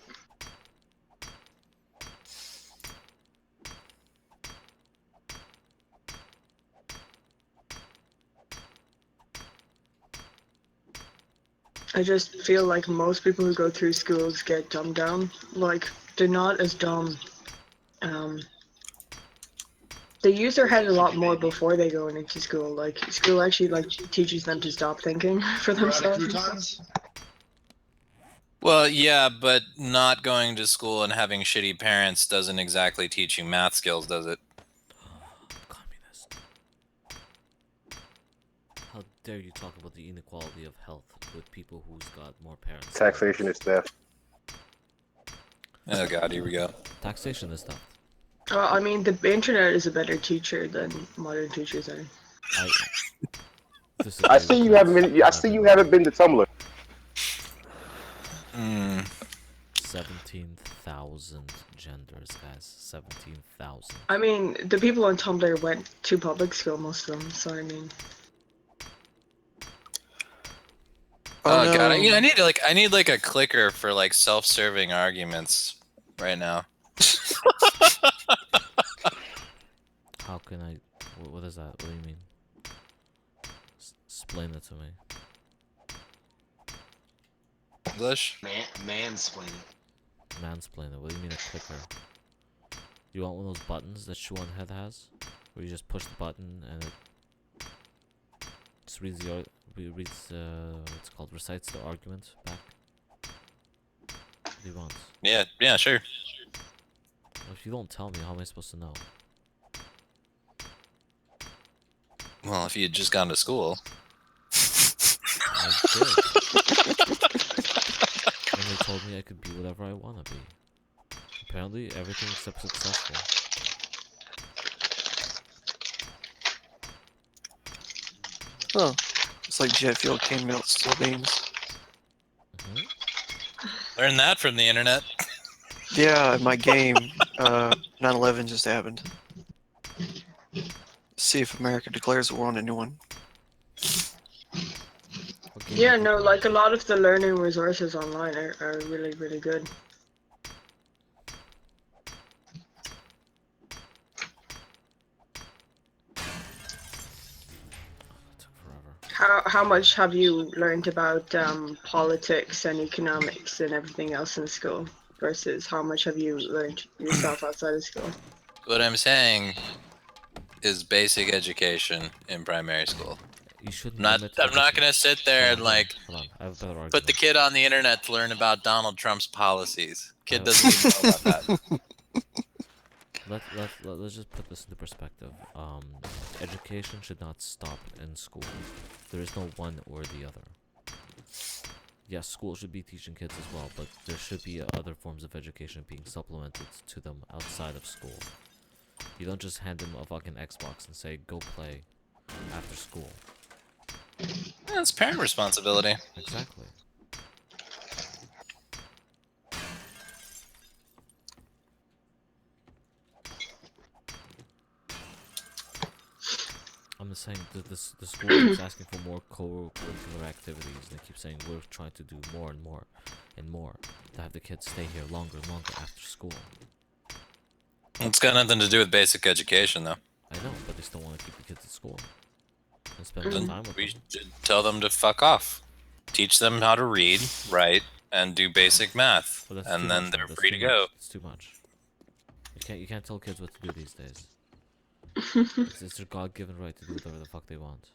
I just feel like most people who go through schools get dumbed down. Like, they're not as dumb. They use their head a lot more before they go into school. Like, school actually, like, teaches them to stop thinking for We're out of themselves. and stuff. croutons? Well, yeah, but not going to school and having shitty parents doesn't exactly teach you math skills, does it? Communist. How dare you talk about the inequality of health with people who's got more parents? than Taxation others? is theft. Oh god, here we go. Taxation is theft. I mean, the internet is a better teacher than modern teachers are. I see you haven't been. I see you haven't been to Tumblr. 17,000 genders, guys. 17,000. I mean, the people on Tumblr went to public school, most of them, so I mean... Oh no. god, I need like a clicker for like self-serving arguments right now. How can I... What is that? What do you mean? Explain it to me. English? Mansplaining. Mansplain it. What do you mean a clicker? You want one of those buttons that Shuan Head has? Where you just push the button and it just reads what's it called, recites the argument back? What do you want? Yeah, sure. Well, if you don't tell me, how am I supposed to know? Well, if you had just gone to school. I did. And they told me I could be whatever I want to be. Apparently, everything except successful. Oh, it's like jet fuel came out steel beams. Learn that from the internet. Yeah, my game, 9/11 just happened. See if America declares war on anyone. Yeah, no, like, a lot of the learning resources online are really, really good. How much have you learned about politics and economics and everything else in school versus how much have you learned yourself outside of school? What I'm saying is basic education in primary school. You shouldn't. I'm limit not education- gonna sit there and Hold on, like hold on. I have a better argument. put the kid on the internet to learn about Donald Trump's policies. Kid doesn't even know about that. Let's just put this into perspective. Education should not stop in school. There is no one or the other. Yes, school should be teaching kids as well, but there should be other forms of education being supplemented to them outside of school. You don't just hand them a fucking Xbox and say, go play after school. Yeah, it's parent responsibility. Exactly. I'm just saying that the school keeps asking for more co-curricular activities, and they keep saying we're trying to do more and more and more to have the kids stay here longer and longer after school. It's got nothing to do with basic education, though. I know, but they still want to keep the kids at school and spend more time with We them. should tell them to fuck off. Teach them how to read, write, and do basic math, But that's and too then much, they're man. That's free too to go. much. It's too much. You can't tell kids what to do these days. It's their God-given right to do whatever the fuck they want.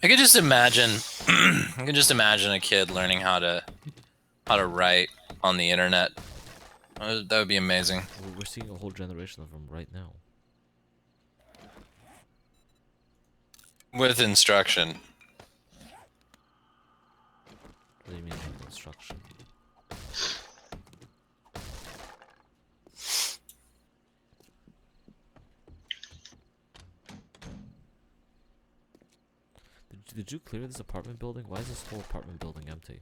I could just imagine. I could just imagine a kid learning how to write on the internet. That would be amazing. We're seeing a whole generation of them right now. With instruction. What do you mean with instruction? Did you clear this apartment building? Why is this whole apartment building empty?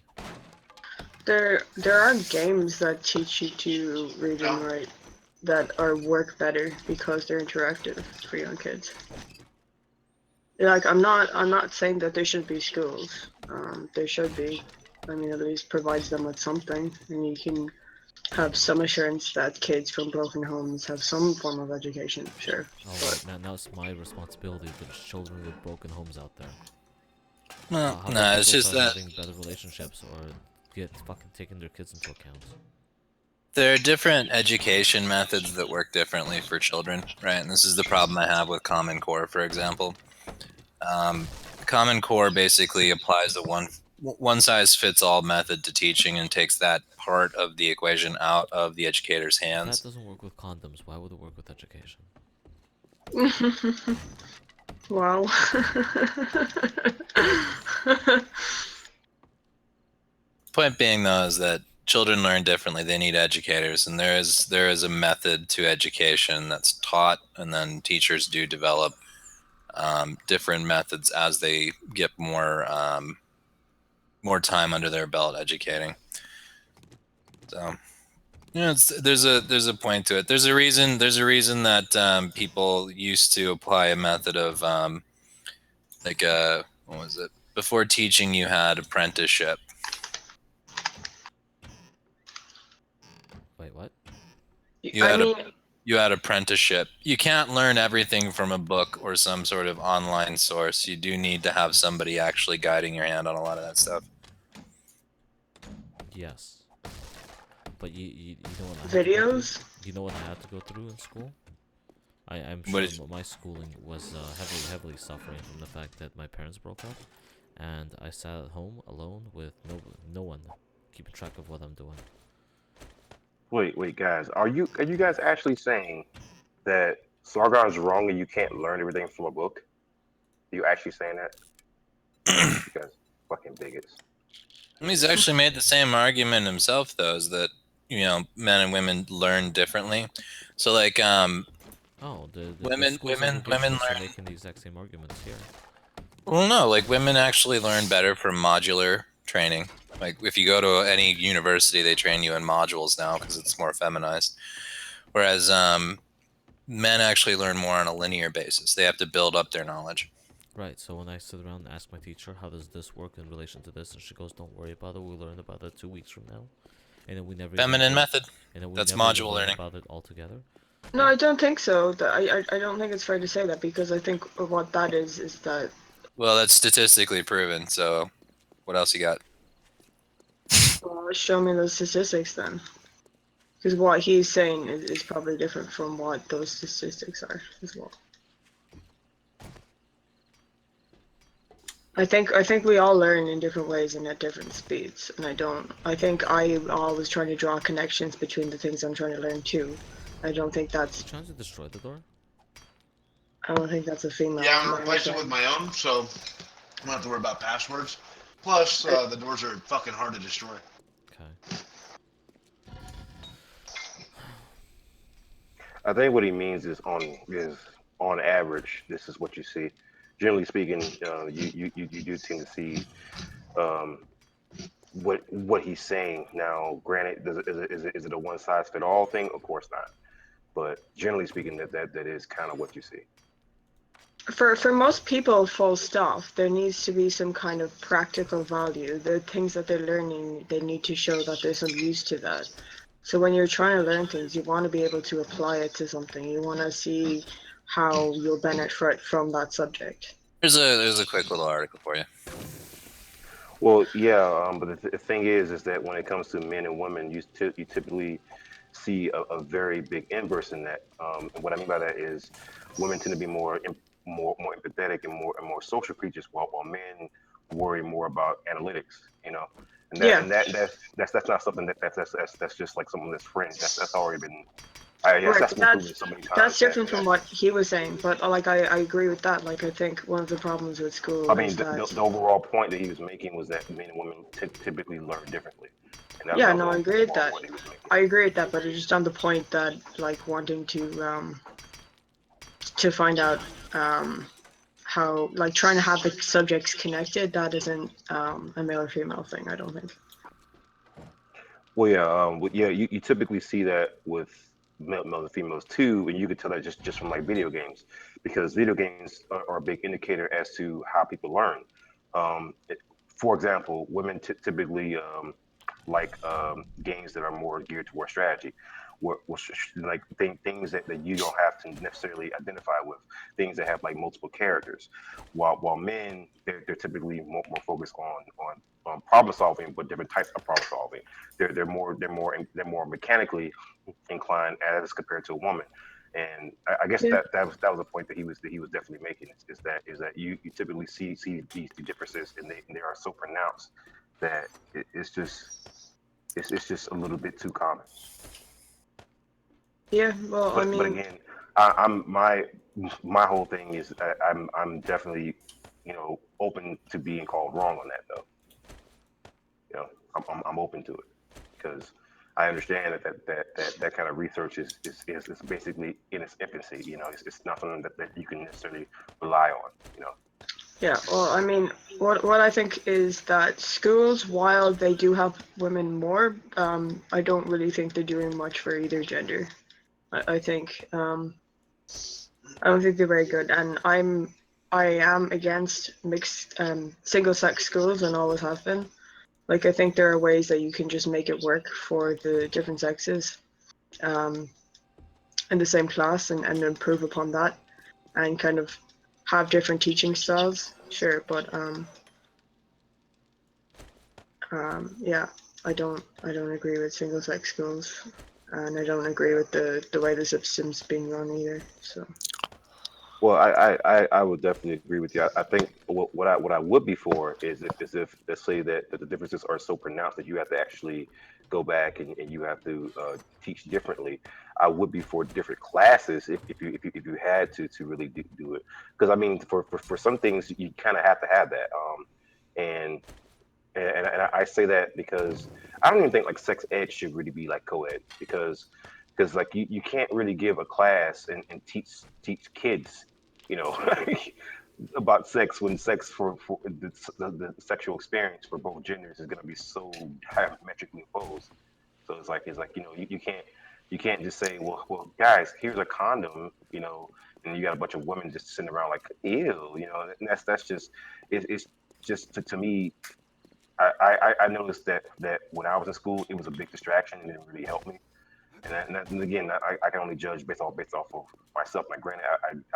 There are games that teach you to read and write that work better because they're interactive for young kids. Like I'm not saying that there should be schools. There should be. I mean, at least provides them with something, and you can have some assurance that kids from broken homes have some form of education. Sure. Oh, But wait, now it's my responsibility that there's children with broken homes out there. No, How nah, about it's people just start that having better relationships or get fucking taking their kids into account? there are different education methods that work differently for children, right? And this is the problem I have with Common Core, for example. Common Core basically applies the one size fits all method to teaching and takes that part of the equation out of the educator's That hands. doesn't work with condoms. Why would it work with education? wow. Point being, though, is that children learn differently. They need educators, and there is a method to education that's taught, and then teachers do develop different methods as they get more time under their belt educating. So, there's a point to it. There's a reason that people used to apply a method of what was it? Before teaching, you had apprenticeship. Wait, what? You had apprenticeship. You can't learn everything from a book or some sort of online source. You do need to have somebody actually guiding your hand on a lot of that stuff. Yes. But you know what I had Videos? To go through? You know what I had to go through in school? I'm What sure my schooling was heavily suffering from the fact that my parents broke up, and I sat at home alone with no one keeping track of what I'm doing. Wait, guys, are you guys actually saying that Sargon's wrong and you can't learn everything from a book? Are you actually saying that? You guys fucking bigots. He's actually made the same argument himself, though, is that men and women learn differently. So like The women are learn. making the exact same arguments here. Well, no, like women actually learn better from modular training. Like if you go to any university, they train you in modules now because it's more feminized. Whereas men actually learn more on a linear basis. They have to build up their knowledge. Right, so when I sit around and ask my teacher, how does this work in relation to this, and she goes, don't worry about it, we'll learn about it 2 weeks from now. And then we never Feminine method. And then we That's never module learn learning. about it altogether. No, I don't think so. I don't think it's fair to say that because I think what that is that. Well, that's statistically proven. So, what else you got? Well, show me those statistics then. Because what he's saying is probably different from what those statistics are as well. I think we all learn in different ways and at different speeds, and I think I always trying to draw connections between the things I'm trying to learn too. I don't think You that's trying to destroy the door? I don't think that's a female Yeah, I'm gonna learning replace it thing. with my own, so I don't have to worry about passwords. Plus, the doors are fucking hard to destroy. Okay. I think what he means is on average, this is what you see. Generally speaking, you do tend to see um, what he's saying. Now, granted, is it a one size fit all thing? Of course not. But generally speaking, that is kind of what you see. For most people, full stop, there needs to be some kind of practical value. The things that they're learning, they need to show that there's some use to that. So when you're trying to learn things, you want to be able to apply it to something. You want to see how you'll benefit from that subject. There's a quick little article for you. Well, yeah, but the thing is that when it comes to men and women, you typically see a very big inverse in that. And what I mean by that is, women tend to be more empathetic and more social creatures, while men worry more about analytics. You know, Yeah, that's not something that's just like someone that's fringe. That's already been. I guess right. that's been proven so many That's times different that from what he was saying. But like I agree with that. Like I think one of the problems with I school mean, is that the overall point that he was making was that men and women typically learn differently, and yeah, that was no, I all agree with overall that. what he was making. I agree with that, but it's just on the point that like wanting to find out how like trying to have the subjects connected, that isn't a male or female thing, I don't think. Well, yeah, yeah, you typically see that with males and females too, and you could tell that just from like video games, because video games are a big indicator as to how people learn. For example, women typically like games that are more geared towards strategy, like things that you don't have to necessarily identify with, things that have like multiple characters, while men they're typically more focused on problem solving, but different types of problem solving. They're more mechanically inclined as compared to a woman. And I guess Yeah, that was a point that he was definitely making, is that you typically see these differences, and they are so pronounced that it's just a little bit too common. yeah, well, I But mean, again, I'm my whole thing is I'm definitely, open to being called wrong on that though. You know, I'm open to it, because I understand that kind of research is basically in its infancy. You know, it's not something that you can necessarily rely on. You know. yeah, well, I mean, what I think is that schools, while they do have women more, I don't really think they're doing much for either gender. I think I don't think they're very good, and I am against mixed single sex schools and always have been. Like I think there are ways that you can just make it work for the different sexes um, in the same class and improve upon that and kind of have different teaching styles. Sure, but yeah, I don't agree with single sex schools, and I don't agree with the way the system's being run either. So Well, I would definitely agree with you. I think what I would be for is if let's say that the differences are so pronounced that you have to actually go back and you have to teach differently. I would be for different classes if you had to really do it, because I mean for some things you kind of have to have that. And and I say that because I don't even think like sex ed should really be like co-ed, because like you can't really give a class and teach kids, you know, about sex when sex for the sexual experience for both genders is going to be so diametrically opposed. So it's like you can't just say, well guys, here's a condom, and you got a bunch of women just sitting around like ew, and that's just it's just to me. I noticed that when I was in school, it was a big distraction and it didn't really help me. And again, I can only judge based off of myself. Like, granted,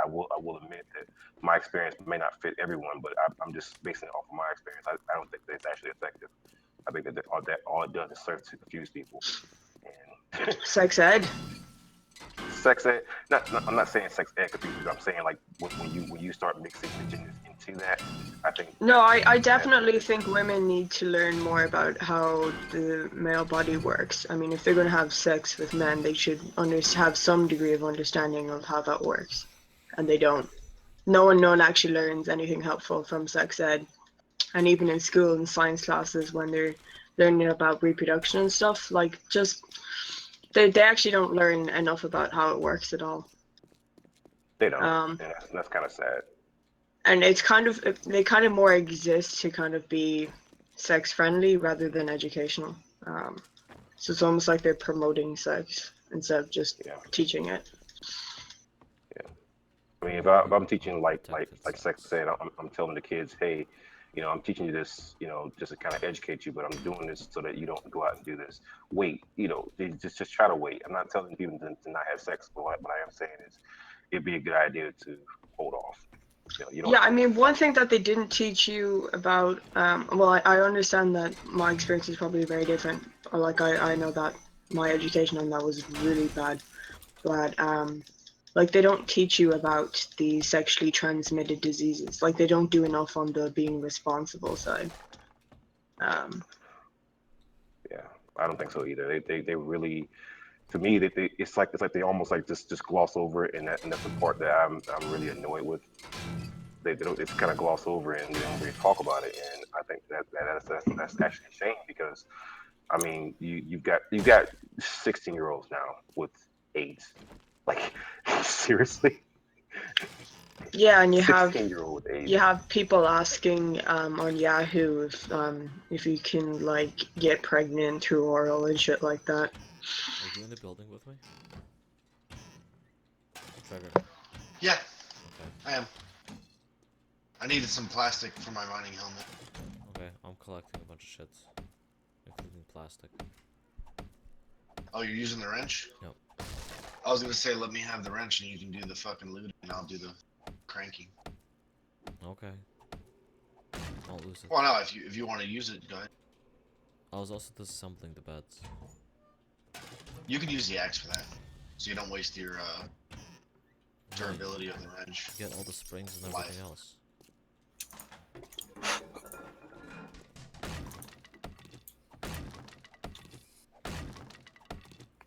I will admit that my experience may not fit everyone, but I'm just basing it off of my experience. I don't think that it's actually effective. I think that all it does is serve to confuse people. And sex ed. sex ed, I'm not saying sex ed confuses. I'm saying like when you start mixing the genders see that. I think No, I definitely think women need to learn more about how the male body works. I mean, if they're going to have sex with men, they should have some degree of understanding of how that works. And they don't. No one actually learns anything helpful from sex ed. And even in school and science classes, when they're learning about reproduction and stuff, like just they actually don't learn enough about how it works at all. they don't. And that's kind of sad. And it's kind of they kind of more exist to kind of be sex friendly rather than educational. So it's almost like they're promoting sex instead of just Yeah. teaching it. I mean, if I'm teaching like sex ed, I'm telling the kids, hey, you know, I'm teaching you this, you know, just to kind of educate you, but I'm doing this so that you don't go out and do this. Wait, you know, just try to wait. I'm not telling people to not have sex, but what I am saying is, it'd be a good idea to hold off. You know, you don't. Yeah, I mean, one thing that they didn't teach you about, well, I understand that my experience is probably very different. Like, I know that my education on that was really bad, but like they don't teach you about the sexually transmitted diseases. Like they don't do enough on the being responsible side. Yeah, I don't think so either. They really, to me, it's like they almost like just gloss over it, and that's the part that I'm really annoyed with. They don't, it's kind of gloss over it and they don't really talk about it, and I think that's actually a shame because I mean you've got 16-year-olds now with AIDS, like seriously, Yeah, and 16-year-old with AIDS. you have people asking on Yahoo if you can like get pregnant through oral and shit like that. Are you in the building with me? Trigger. Yeah, Okay. I am. I needed some plastic for my mining helmet. Okay, I'm collecting a bunch of shits, including plastic. Oh, you're using the wrench? Yep. I was gonna say, let me have the wrench and you can do the fucking looting and I'll do the cranking. Okay. I'll lose it. Well, no, if you want to use it, go ahead. I was also disassembling the beds. You can use the axe for that, so you don't waste your durability of the wrench. You get all the springs and everything else.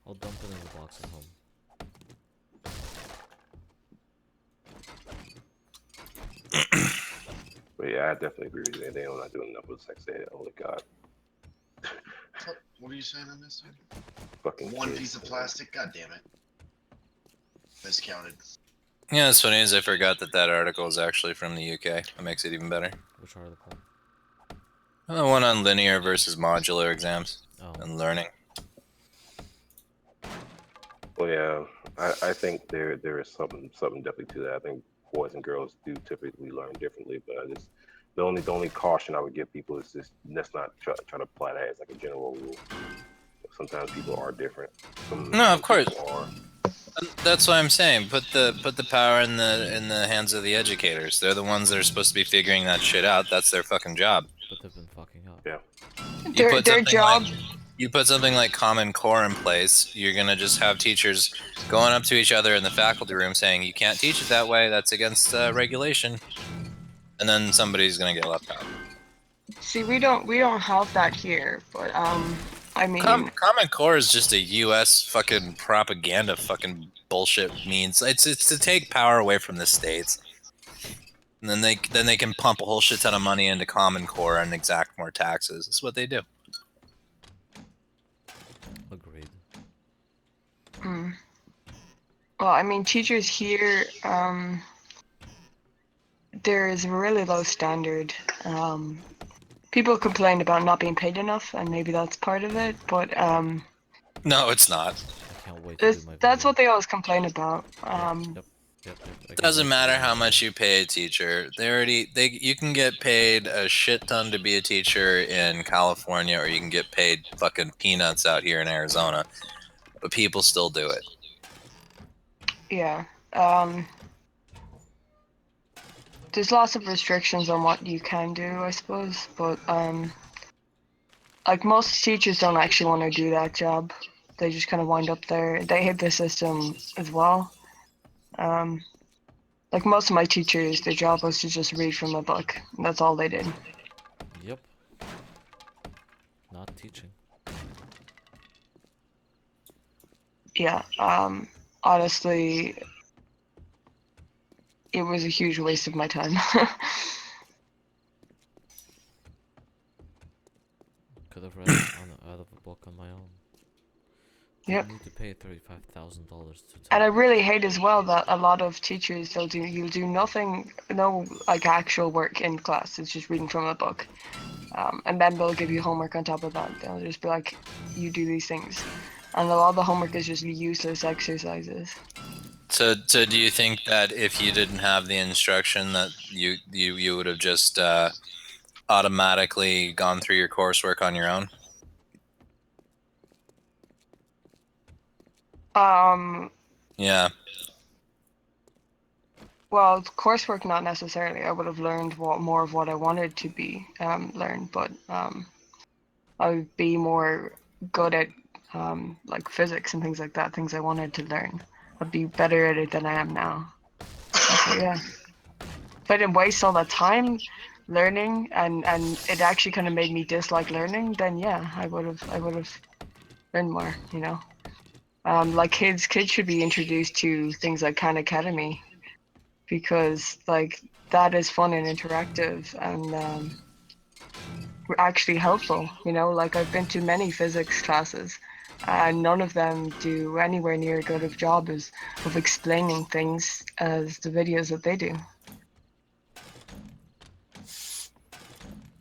I'll dump it in the box at home. But yeah, I definitely agree with you. They're not doing enough with sex ed. Holy God. What are you saying on this? Fucking One kids. piece of plastic? God damn it. Miscounted. Yeah, it's funny is I forgot that article is actually from the UK. That makes it even better. Which article? The one on linear versus modular exams Oh. and learning. Well, yeah, I think there is something definitely to that. I think boys and girls do typically learn differently, but I just the only caution I would give people is just let's not try to apply that as like a general rule. Sometimes people are different. No, of course. Are. That's what I'm saying. Put the power in the hands of the educators. They're the ones that are supposed to be figuring that shit out. That's their fucking job. But they've been fucking up. Yeah. Their job. You put something like Common Core in place, you're gonna just have teachers going up to each other in the faculty room saying, "You can't teach it that way. That's against regulation," and then somebody's gonna get left out. See, we don't have that here, but I mean, Common Core is just a U.S. fucking propaganda fucking bullshit means. It's to take power away from the states, and then they can pump a whole shit ton of money into Common Core and exact more taxes. That's what they do. Agreed. well, I mean, teachers here, there is a really low standard. People complain about not being paid enough, and maybe that's part of it. But No, it's not. I can't wait to do my that's video. what they always complain about. Yep. I can't Doesn't wait to matter do how my much you pay a teacher. You can get paid a shit ton to be a teacher in California, or you can get paid fucking peanuts out here in Arizona. But people still do it. Yeah. There's lots of restrictions on what you can do, I suppose. But like most teachers don't actually want to do that job. They just kind of wind up there. They hate the system as well. Like most of my teachers, their job was to just read from a book. And that's all they did. Yep. Not teaching. Yeah. Honestly, it was a huge waste of my time. Could have read it out of a book on my own. Yep. You need to pay $35,000 to tell And I me. really hate as well that a lot of teachers you'll do nothing, no like actual work in class. It's just reading from a book, and then they'll give you homework on top of that. They'll just be like, you do these things, and a lot of the homework is just useless exercises. So do you think that if you didn't have the instruction, that you would have just automatically gone through your coursework on your own? Yeah. Well, coursework not necessarily. I would have learned more of what I wanted to be learned, but I would be more good at like physics and things like that, things I wanted to learn. I'd be better at it than I am now. So yeah, if I didn't waste all that time learning and it actually kind of made me dislike learning, then yeah, I would have learned more. You know, like kids should be introduced to things like Khan Academy because like that is fun and interactive and actually helpful. You know, like I've been to many physics classes, and none of them do anywhere near as good of job as of explaining things as the videos that they do.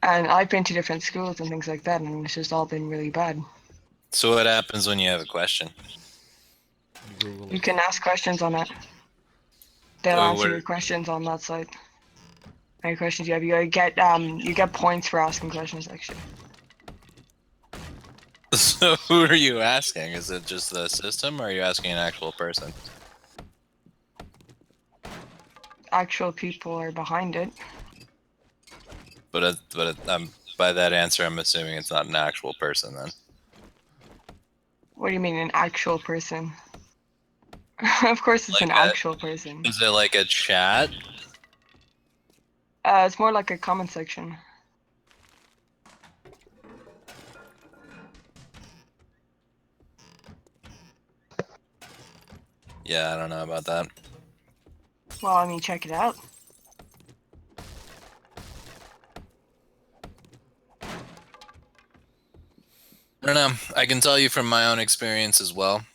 And I've been to different schools and things like that, and it's just all been really bad. So what happens when you have a question? Google You it. can ask questions on it. They'll Oh, answer your questions on that site. Any questions you have, you get points for asking questions actually. So who are you asking? Is it just the system, or are you asking an actual person? Actual people are behind it. But by that answer, I'm assuming it's not an actual person then. What do you mean an actual person? Of course it's Like an actual person. is it like a chat? It's more like a comment section. Yeah, I don't know about that. Well, I mean, check it out. I don't know. I can tell you from my own experience as well.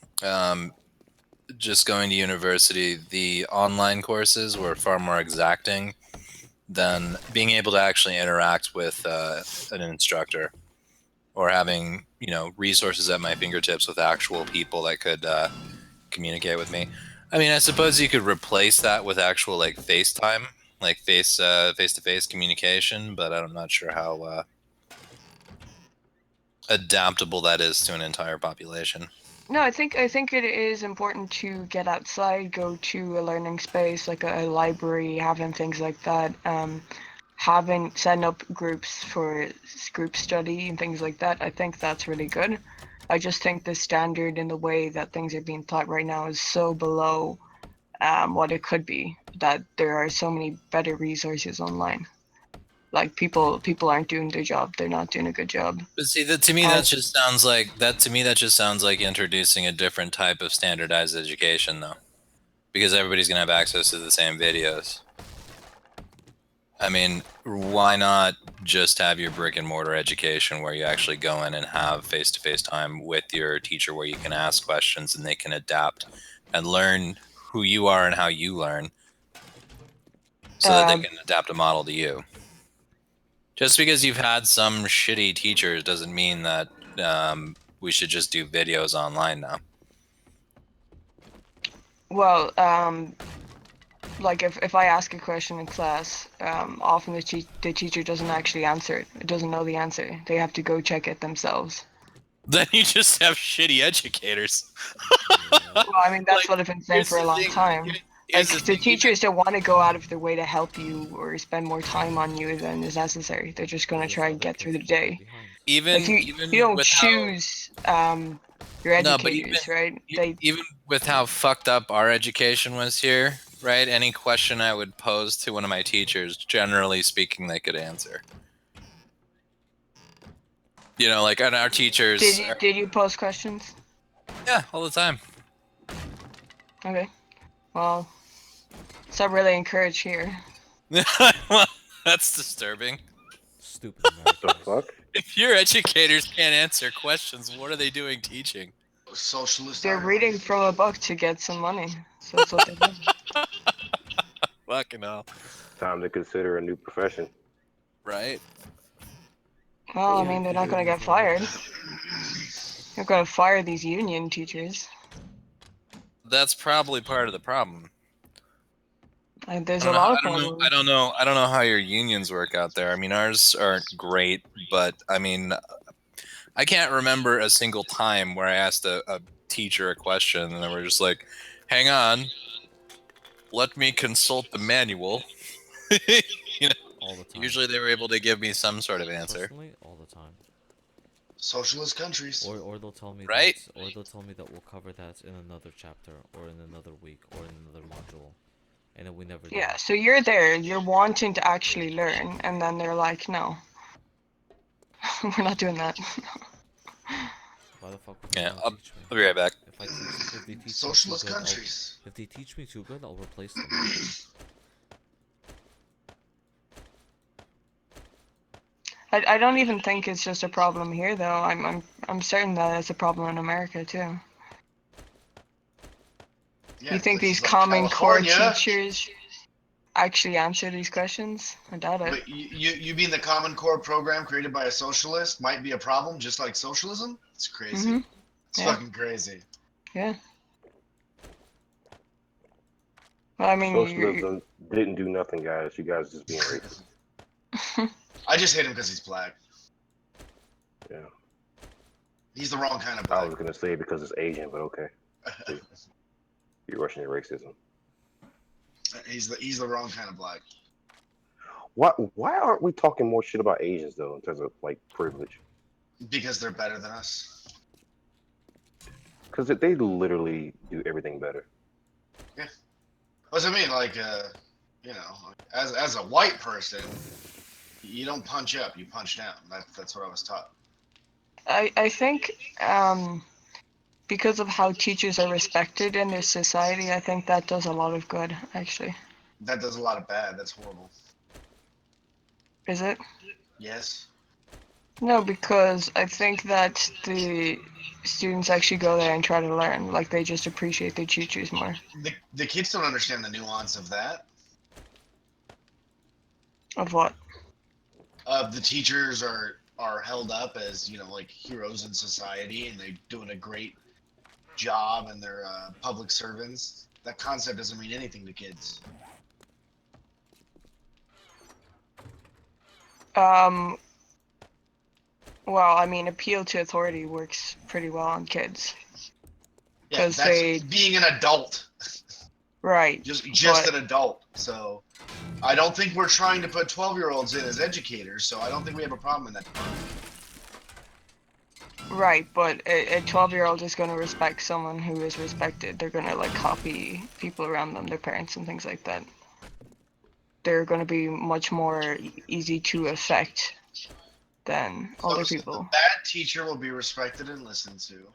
Just going to university, the online courses were far more exacting than being able to actually interact with an instructor or having resources at my fingertips with actual people that could communicate with me. I mean, I suppose you could replace that with actual like FaceTime, like face-to-face communication, but I'm not sure how adaptable that is to an entire population. No, I think it is important to get outside, go to a learning space like a library, having things like that. Setting up groups for group study and things like that. I think that's really good. I just think the standard in the way that things are being taught right now is so below what it could be that there are so many better resources online. Like people aren't doing their job. They're not doing a good job. But see, that to me, And that just sounds like that. To me, that just sounds like introducing a different type of standardized education, though, because everybody's gonna have access to the same videos. I mean, why not just have your brick and mortar education where you actually go in and have face-to-face time with your teacher where you can ask questions and they can adapt and learn who you are and how you learn so that they can adapt a model to you. Just because you've had some shitty teachers doesn't mean that we should just do videos online now. well, like if I ask a question in class, often the teacher doesn't actually answer it. It doesn't know the answer. They have to go check it themselves. Then you just have shitty educators. Well, I mean that's Like, what I've been saying here's for a the long thing. time. Here's Like the the thing. teachers don't want to go out of their way to help you or spend more time on you than is necessary. They're just gonna try and get through the day. Like Even you don't with how choose your no, but educators, right? They even with how fucked up our education was here, right? Any question I would pose to one of my teachers, generally speaking, they could answer. You know, like, and our teachers, Did you post questions? yeah, all the time. Okay. Well, it's not really encouraged here. Well, that's disturbing. Stupid The Americans. fuck? If your educators can't answer questions, what are they doing teaching? Socialist. They're Ireland. reading from a book to get some money, so that's what they're doing. Fucking hell. Time to consider a new profession. Right? Well, I mean, they're not gonna get fired. They're gonna fire these union teachers. That's probably part of the problem. And there's I a don't know, lot of I don't know, problems. I don't know how your unions work out there. I mean, ours aren't great, but I mean, I can't remember a single time where I asked a teacher a question and they were just like, hang on, let me consult the manual. You know, All the time. usually they were able to give me some sort of answer. Personally, all the time. Socialist countries. Or they'll tell me Right? that we'll cover that in another chapter or in another week or in another module. And then we never do. Yeah, so you're there, you're wanting to actually learn, and then they're like, no. We're not doing that. Why the fuck would they Yeah, want I'll to teach me? be right back. If they teach Socialist me too good, countries. if they teach me too good, I'll replace them. I don't even think it's just a problem here, though. I'm certain that it's a problem in America too. Yeah, You think these places like Common Core California. teachers actually answer these questions? I doubt it. But you mean the Common Core program created by a socialist might be a problem, just like socialism? It's crazy. Mhm. It's Yeah. fucking crazy. Yeah. Well, I mean, Socialism didn't do nothing, guys. You guys just being racist. I just hate him because he's black. Yeah. He's the wrong kind of I black. was gonna say because it's Asian, but okay. You're rushing your racism. he's the wrong kind of black. Why aren't we talking more shit about Asians though, in terms of like privilege? Because they're better than us. Because they literally do everything better. Yeah. What's I mean? Like, you know, as a white person, you don't punch up, you punch down. That's what I was taught. I think because of how teachers are respected in this society, I think that does a lot of good, actually. That does a lot of bad. That's horrible. Is it? Yes. No, because I think that the students actually go there and try to learn. Like, they just appreciate their teachers more. The kids don't understand the nuance of that. Of what? The teachers are held up as, you know, like heroes in society, and they're doing a great job, and they're public servants. That concept doesn't mean anything to kids. Well, I mean, appeal to authority works pretty well on kids. Yeah, 'Cause that's they- being an adult. Right. Just but- an adult. So I don't think we're trying to put 12-year-olds in as educators, so I don't think we have a problem in that department. Right, but a 12-year-old is going to respect someone who is respected. They're going to, like, copy people around them, their parents and things like that. They're going to be much more easy to affect than older So people. the bad teacher will be respected and listened to.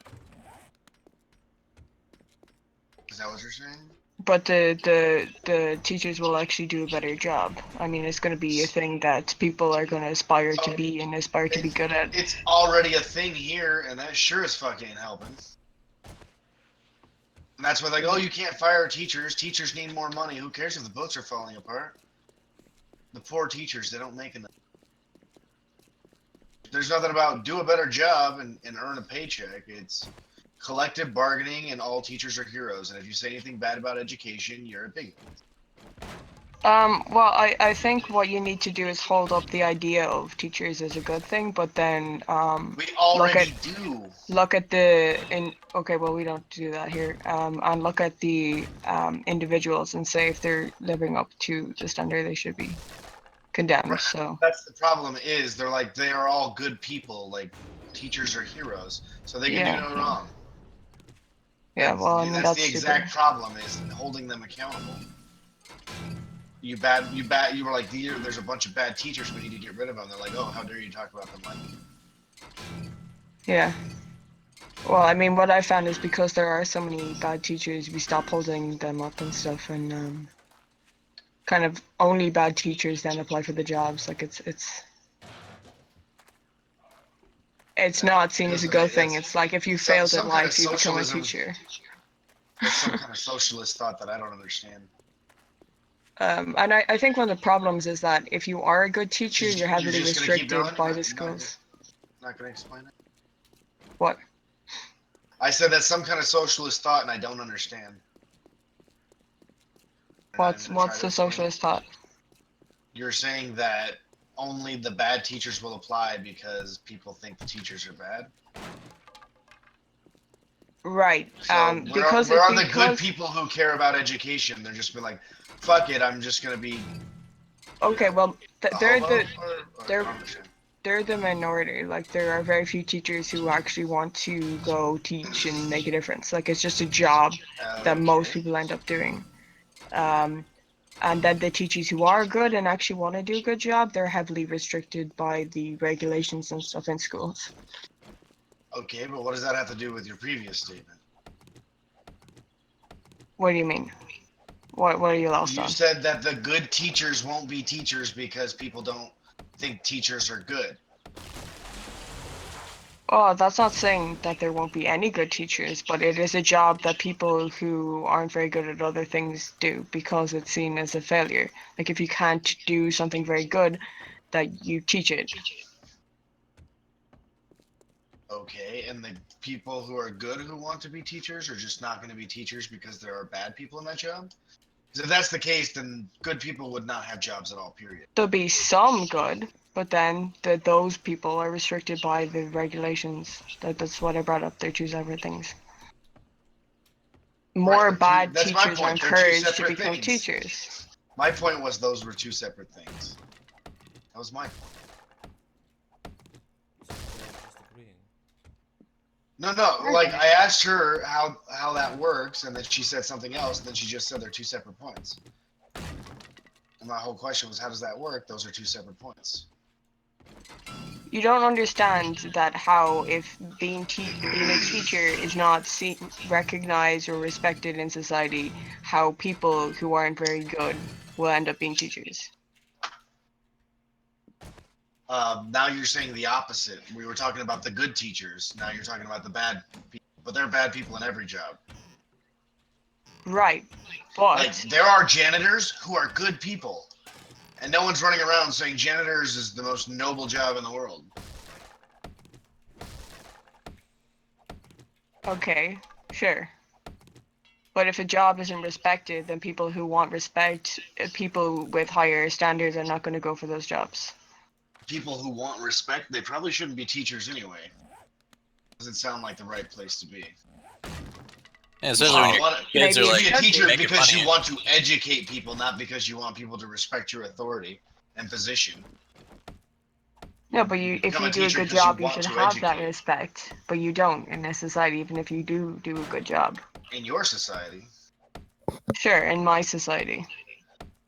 Is that what you're saying? But the teachers will actually do a better job. I mean, it's going to be a thing that people are going to aspire to be and aspire to be good at. It's already a thing here, and that sure as fuck ain't helping. And that's why they go, oh, you can't fire teachers. Teachers need more money. Who cares if the books are falling apart? The poor teachers, they don't make enough. There's nothing about do a better job and earn a paycheck. It's collective bargaining, and all teachers are heroes. And if you say anything bad about education, you're a bigot. Well, I think what you need to do is hold up the idea of teachers as a good thing, but then We already do. look at okay, well, we don't do that here. And look at the individuals and say if they're living up to the standard they should be condemned. Right. So That's the problem is they are all good people. Like teachers are heroes, so they can do no wrong. Yeah, well, I mean, that's the exact problem is holding them accountable. You were like, there's a bunch of bad teachers. We need to get rid of them. They're like, oh, how dare you talk about them like. Yeah. Well, I mean, what I found is because there are so many bad teachers, we stop holding them up and stuff, and kind of only bad teachers then apply for the jobs. Like it's not seen as a good thing. It's like if you failed at some kind of life, you become a socialism. teacher. That's some kind of socialist thought that I don't understand. And I think one of the problems is that if you are a good teacher, you're heavily just gonna keep restricted going? by You're the schools. Not gonna explain it. What? I said that's some kind of socialist thought, and I don't understand. What's the socialist thought? You're saying that only the bad teachers will apply because people think the teachers are bad. Right. So Because where are the good people who care about education? They're just been like, fuck it, I'm just gonna be. Okay, well, they're Congressman. they're the minority. Like there are very few teachers who actually want to go teach and make a difference. Like it's just a job that most people end up doing. And then the teachers who are good and actually want to do a good job, they're heavily restricted by the regulations and stuff in schools. Okay, but what does that have to do with your previous statement? What do you mean? What are you lost on? You said that the good teachers won't be teachers because people don't think teachers are good. Oh, that's not saying that there won't be any good teachers, but it is a job that people who aren't very good at other things do because it's seen as a failure. Like if you can't do something very good, that you teach it. Okay, and the people who are good who want to be teachers are just not going to be teachers because there are bad people in that job? Because if that's the case, then good people would not have jobs at all, period. There'll be some good, but then those people are restricted by the regulations. That's what I brought up. They're two separate things. More bad teachers are encouraged to become teachers. My point was those were two separate things. That was my point. No, like I asked her how that works, and then she said something else, and then she just said they're two separate points. And my whole question was, how does that work? Those are two separate points. You don't understand that how if being a teacher is not recognized or respected in society, how people who aren't very good will end up being teachers. Now you're saying the opposite. We were talking about the good teachers. Now you're talking about the bad people. But they're bad people in every job. Right. But like there are janitors who are good people. And no one's running around saying janitors is the most noble job in the world. Okay, sure. But if a job isn't respected, then people who want respect, people with higher standards are not going to go for those jobs. People who want respect, they probably shouldn't be teachers anyway. Doesn't sound like the right place to be. Yeah, especially when your kids are like, be a teacher because you money. want to educate people, not because you want people to respect your authority and position. No, but if you do a good job, you should have that respect. But you don't in this society, even if you do a good job. In your society? Sure, in my society.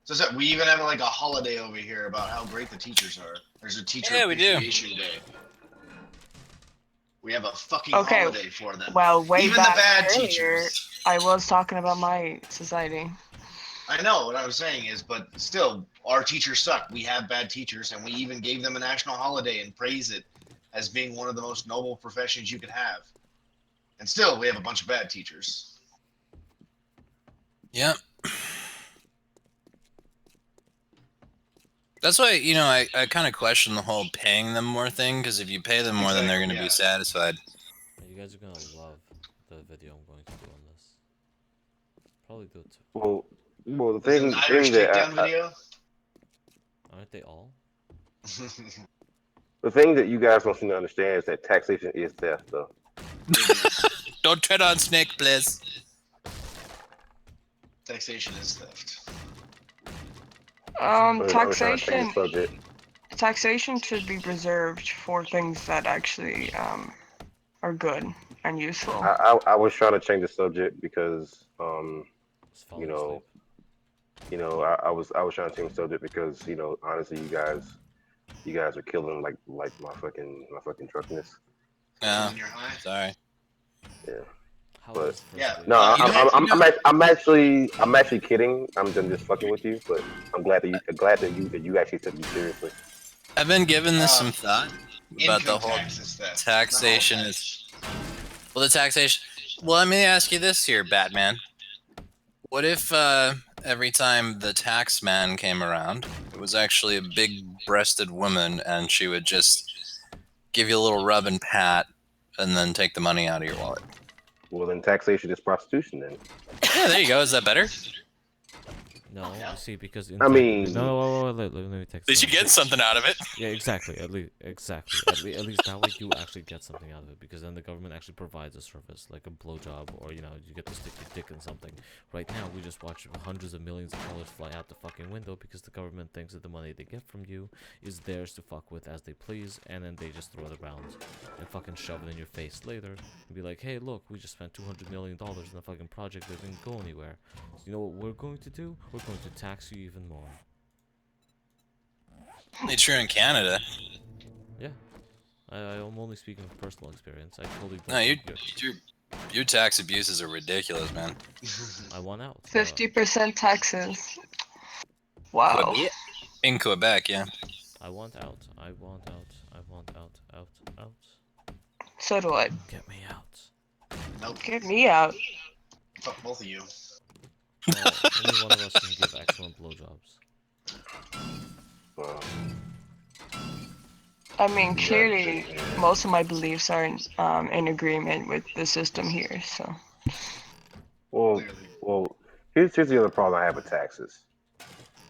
So we even have like a holiday over here about how great the teachers are. There's a teacher appreciation day. We have a fucking holiday for them. Well, way even back the bad earlier, teachers. I was talking about my society. I know what I was saying is, but still, our teachers suck. We have bad teachers, and we even gave them a national holiday and praise it as being one of the most noble professions you could have. And still, we have a bunch of bad teachers. Yep. That's why, you know, I kind of question the whole paying them more thing, because if you pay them more, then they're going to be satisfied. You guys are going to love the video I'm going to do on this. Probably do it too. Well, the thing that video? Aren't they all? The thing that you guys don't seem to understand is that taxation is theft, though. Don't tread on snake, please. Taxation is theft. Taxation should be reserved for things that actually are good and useful. I was trying to change the subject because you know, You know, I was trying to change subject because honestly, you guys are killing like my fucking truckness. Yeah, When you're high. sorry. Yeah, How but was the first Yeah, day? no, you know, I'm actually kidding. I'm just fucking with you, but I'm glad that you actually took me seriously. I've been giving this Uh, some thought about the income whole tax is theft. taxation Not all is tax. well, the taxation. Well, let me ask you this here, Batman. What if every time the tax man came around, it was actually a big-breasted woman, and she would just give you a little rub and pat, and then take the money out of your wallet? Well, then taxation is prostitution. Then Yeah, there you go. Is that better? No, Yeah. you see, because I mean, no, let me take At least you some. get something out of it. Yeah, exactly. At least, At least that way you actually get something out of it, because then the government actually provides a service like a blowjob, or you get to stick your dick in something. Right now, we just watch hundreds of millions of dollars fly out the fucking window because the government thinks that the money they get from you is theirs to fuck with as they please, and then they just throw it around and fucking shove it in your face later and be like, "Hey, look, we just spent $200 million in a fucking project that didn't go anywhere. So you know what we're going to do? We're going to tax you even more." Only true in Canada. Yeah. I'm only speaking from personal experience. I totally don't No, think you're- your tax abuses are ridiculous, man. I want out. 50% taxes. Wow. Quebec? In Quebec, yeah. I want out. I want out. I want out. Out. So do I. Get me out. Nope. Get me out. Fuck both of you. Well, only one of us can give excellent blowjobs. I mean, Yeah. clearly, most of my beliefs are in agreement with the system here, so. well, Clearly. well, here's the other problem I have with taxes.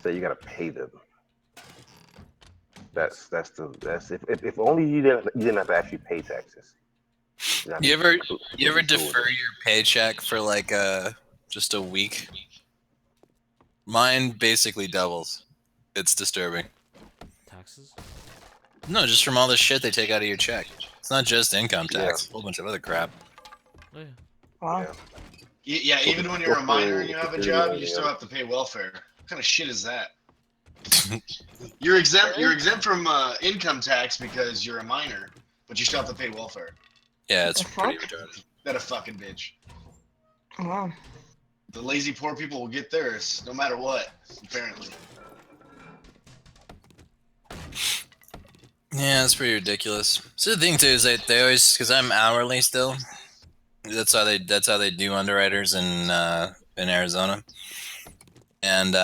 That you gotta pay them. That's if only you didn't have to actually pay taxes. You ever defer your paycheck for like just a week? Mine basically doubles. It's disturbing. Taxes? No, just from all the shit they take out of your check. It's not just income tax, a whole bunch of other crap. Oh yeah. Wow. Yeah, even when you're a minor and you have a job, you still have to pay welfare. What kind of shit is that? You're exempt. You're exempt from income tax because you're a minor, but you still have to pay welfare. Yeah, it's The pretty fuck? retarded. That a fucking bitch. Wow. The lazy poor people will get theirs no matter what. Apparently. Yeah, it's pretty ridiculous. So the thing too is they always, because I'm hourly still. That's how they do underwriters in Arizona, and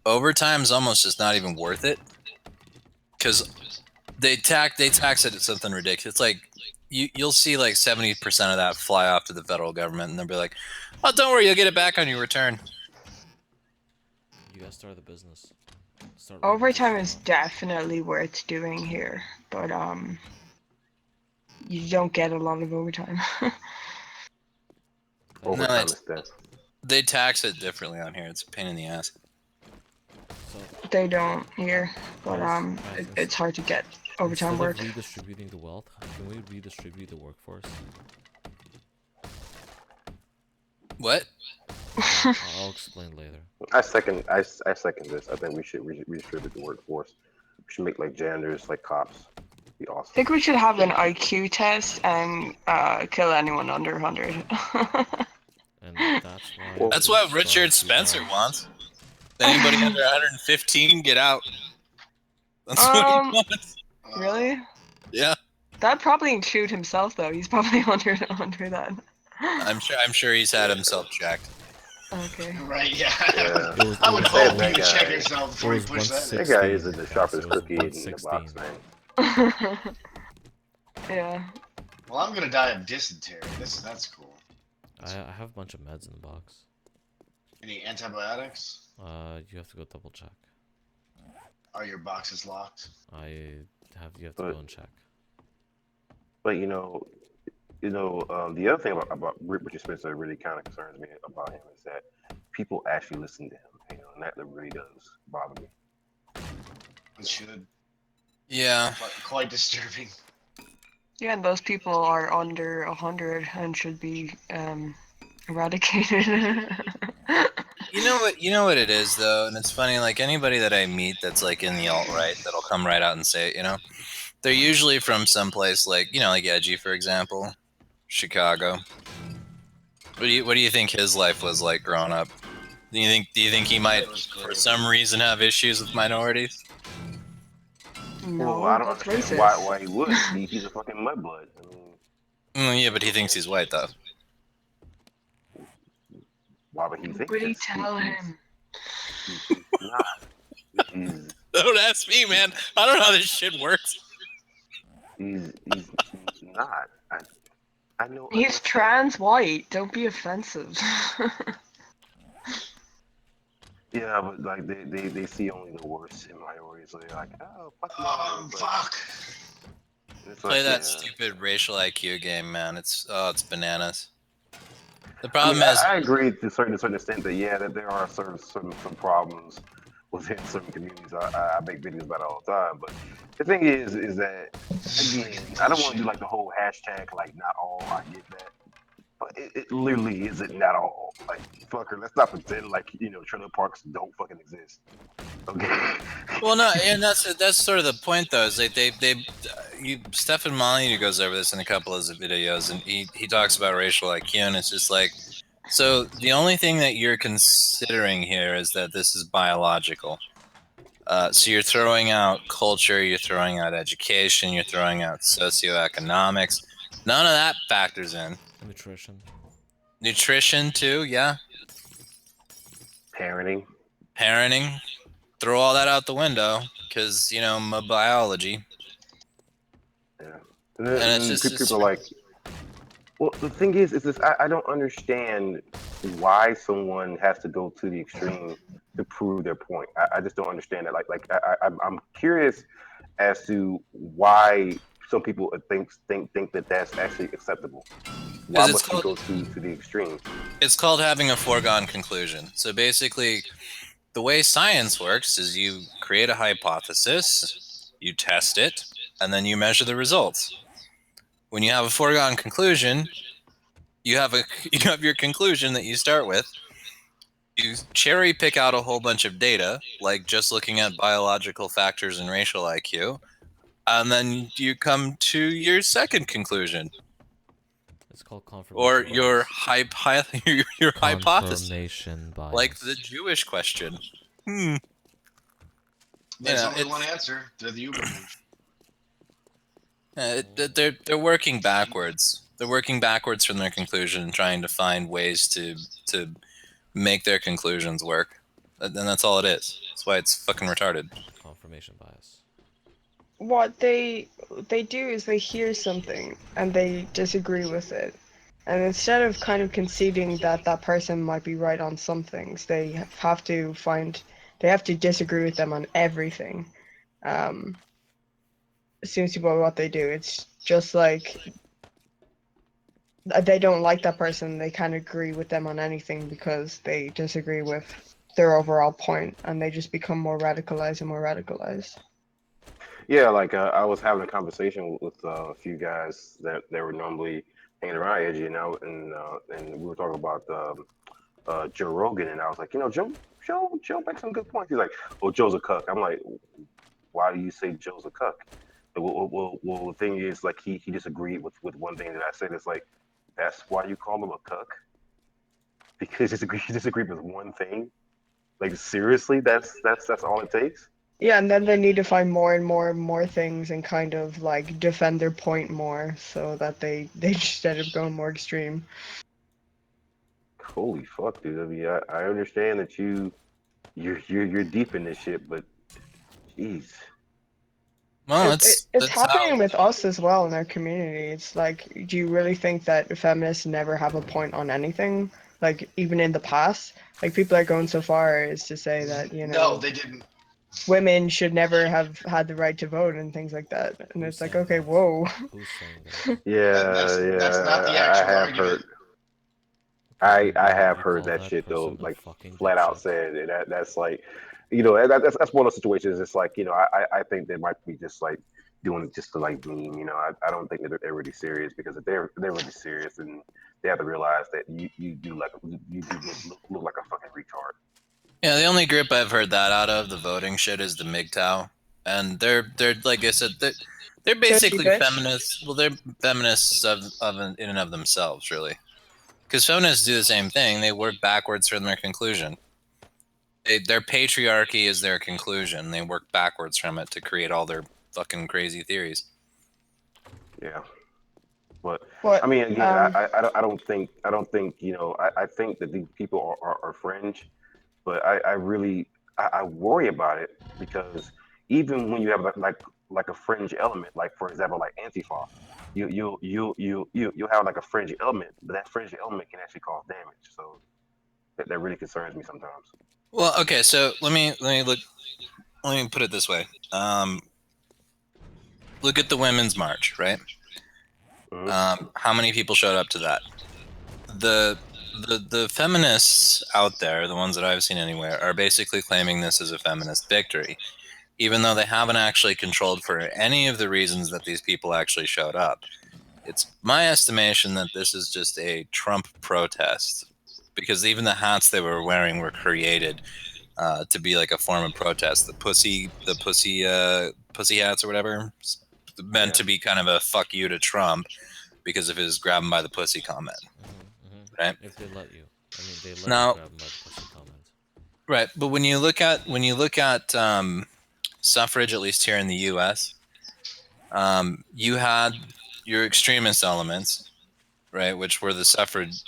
overtime's almost just not even worth it, because they tax it at something ridiculous. It's like you'll see like 70% of that fly off to the federal government, and they'll be like, "Oh, don't worry, you'll get it back on your return." You gotta start the business. Overtime is definitely worth doing here, but you don't get a lot of overtime. Overtime is death. They tax it differently on here. It's a pain in the ass. So They don't here, but it's hard to get overtime instead work. of redistributing the wealth, can we redistribute the workforce? What? I'll explain later. I second this. I think we should redistribute the workforce. We should make like janitors, like cops. Be I awesome. think we should have an IQ test and kill anyone under 100. And that's why. Well, That's we what start Richard the Spencer arms. wants. Anybody under 115, get out. That's what he wants. Really? Yeah, That'd probably include himself though. He's probably under that. I'm sure he's had himself checked. Okay. Right? Yeah. Yeah. I would That hope you would guy- check yourself before it you was push that. That 160. guy isn't the sharpest It was cookie in the box, 116. man. Yeah. Well, I'm gonna die of dysentery. That's cool. I have a bunch of meds in the box. Any antibiotics? You have to go double check. Are your boxes locked? You have to go and check. But the other thing about Richard Spencer really kind of concerns me about him is that people actually listen to him, and that really does bother me. It should. Yeah. Quite disturbing. Yeah, and those people are under 100 and should be eradicated. You know what it is though, and it's funny. Like anybody that I meet that's like in the alt right, that'll come right out and say it. You know, they're usually from someplace like like Edgy, for example, Chicago. What do you think his life was like growing up? Do you think he might, for some reason, have issues with minorities? No, Well, I don't that's understand racist. why he would. He's a fucking mudblood. I mean, Yeah, but he thinks he's white though. why would he think Nobody this? tell him. He's not. He's Don't ask me, man. I don't know how this shit works. he's not. I know. I know He's trans white. Don't be offensive. Yeah, but like they see only the worst in minorities, so they're like, oh, fuck minorities. Like, Fuck. it's Play like, that yeah. stupid racial IQ game, man. It's bananas. The I problem mean, is, I agree to a certain extent that yeah, that there are some problems within certain communities. I make videos about it all the time, but the thing is that again, I don't want to do like the whole hashtag like not all. I get that, but it literally isn't not all. Like fucker, let's not pretend like trailer parks don't fucking exist. Okay. well, no, and that's sort of the point though. Is like Stefan Molyneux goes over this in a couple of his videos, and he talks about racial IQ, and it's just like, so the only thing that you're considering here is that this is biological. So you're throwing out culture, you're throwing out education, you're throwing out socioeconomics. None of that factors in. Nutrition. Nutrition too, yeah. Parenting. Parenting. Throw all that out the window because my biology. Yeah. And it's And just people are like, well, the thing is this: I don't understand why someone has to go to the extreme to prove their point. I just don't understand that. I'm curious as to why some people think that that's actually acceptable. Why it's must you called go to the extreme? it's called having a foregone conclusion. So basically, the way science works is you create a hypothesis, you test it, and then you measure the results. When you have a foregone conclusion, you have your conclusion that you start with. You cherry pick out a whole bunch of data, like just looking at biological factors and racial IQ, and then you come to your second conclusion, It's called confirmation or bias. your your hypothesis, Confirmation bias. like the Jewish question. There's only one answer. They're the Ubermensch. They're working backwards. They're working backwards from their conclusion and trying to find ways to make their conclusions work. And that's all it is. That's why it's fucking retarded. Confirmation bias. What they do is they hear something and they disagree with it. And instead of kind of conceding that that person might be right on some things, they have to disagree with them on everything. Seems to be what they do. It's just like they don't like that person. They can't agree with them on anything because they disagree with their overall point, and they just become more radicalized and more radicalized. Yeah, like I was having a conversation with a few guys that they were normally hanging around Edgy, and we were talking about Joe Rogan, and I was like, Joe makes some good points. He's like, well, Joe's a cuck. I'm like, why do you say Joe's a cuck? Well, the thing is, like, he disagreed with one thing that I said. It's like, that's why you call him a cuck? Because he disagreed with one thing? Like, seriously, that's all it takes? Yeah, and then they need to find more and more and more things and kind of like defend their point more so that they just end up going more extreme. Holy fuck, dude. I mean, I understand that you're deep in this shit, but jeez. Well, It's that's happening how. with us as well in our community. It's like, do you really think that feminists never have a point on anything? Like, even in the past? Like, people are going so far as to say that, No, they didn't. women should never have had the right to vote and things like that. And Who's it's like, saying okay, that? whoa. Who's saying that? That's not the I actual have argument. heard. I Okay, well, have you heard call that that shit though, person a like fucking flat out dipshit. said. And that's like, that's one of those situations. It's like, I think they might be just like doing it just to like meme. I don't think that they're really serious, because if they're really serious, then they have to realize that you do look like a fucking retard. Yeah, the only group I've heard that out of the voting shit is the MGTOW, and they're like I said, they're Tushy basically bitch. feminists. Well, they're feminists in and of themselves, really, because feminists do the same thing. They work backwards from their conclusion. Their patriarchy is their conclusion. They work backwards from it to create all their fucking crazy theories. Yeah. But But I mean, again, I don't think, I think that these people are fringe, but I really, I worry about it because even when you have like a fringe element, like for example, like Antifa, you'll have like a fringe element, but that fringe element can actually cause damage. So that really concerns me sometimes. Well, okay, so let me put it this way. Look at the Women's March, right? Hmm. How many people showed up to that? The feminists out there, the ones that I've seen anywhere, are basically claiming this as a feminist victory, even though they haven't actually controlled for any of the reasons that these people actually showed up. It's my estimation that this is just a Trump protest, because even the hats they were wearing were created to be like a form of protest. Pussy hats or whatever, meant Yeah. to be kind of a fuck you to Trump because of his grab him by the pussy comment, right? If they let you. I mean, they let you Now, grab them by the pussy comment. right, but when you look at suffrage, at least here in the U.S., you had your extremist elements, right, which were the suffragists,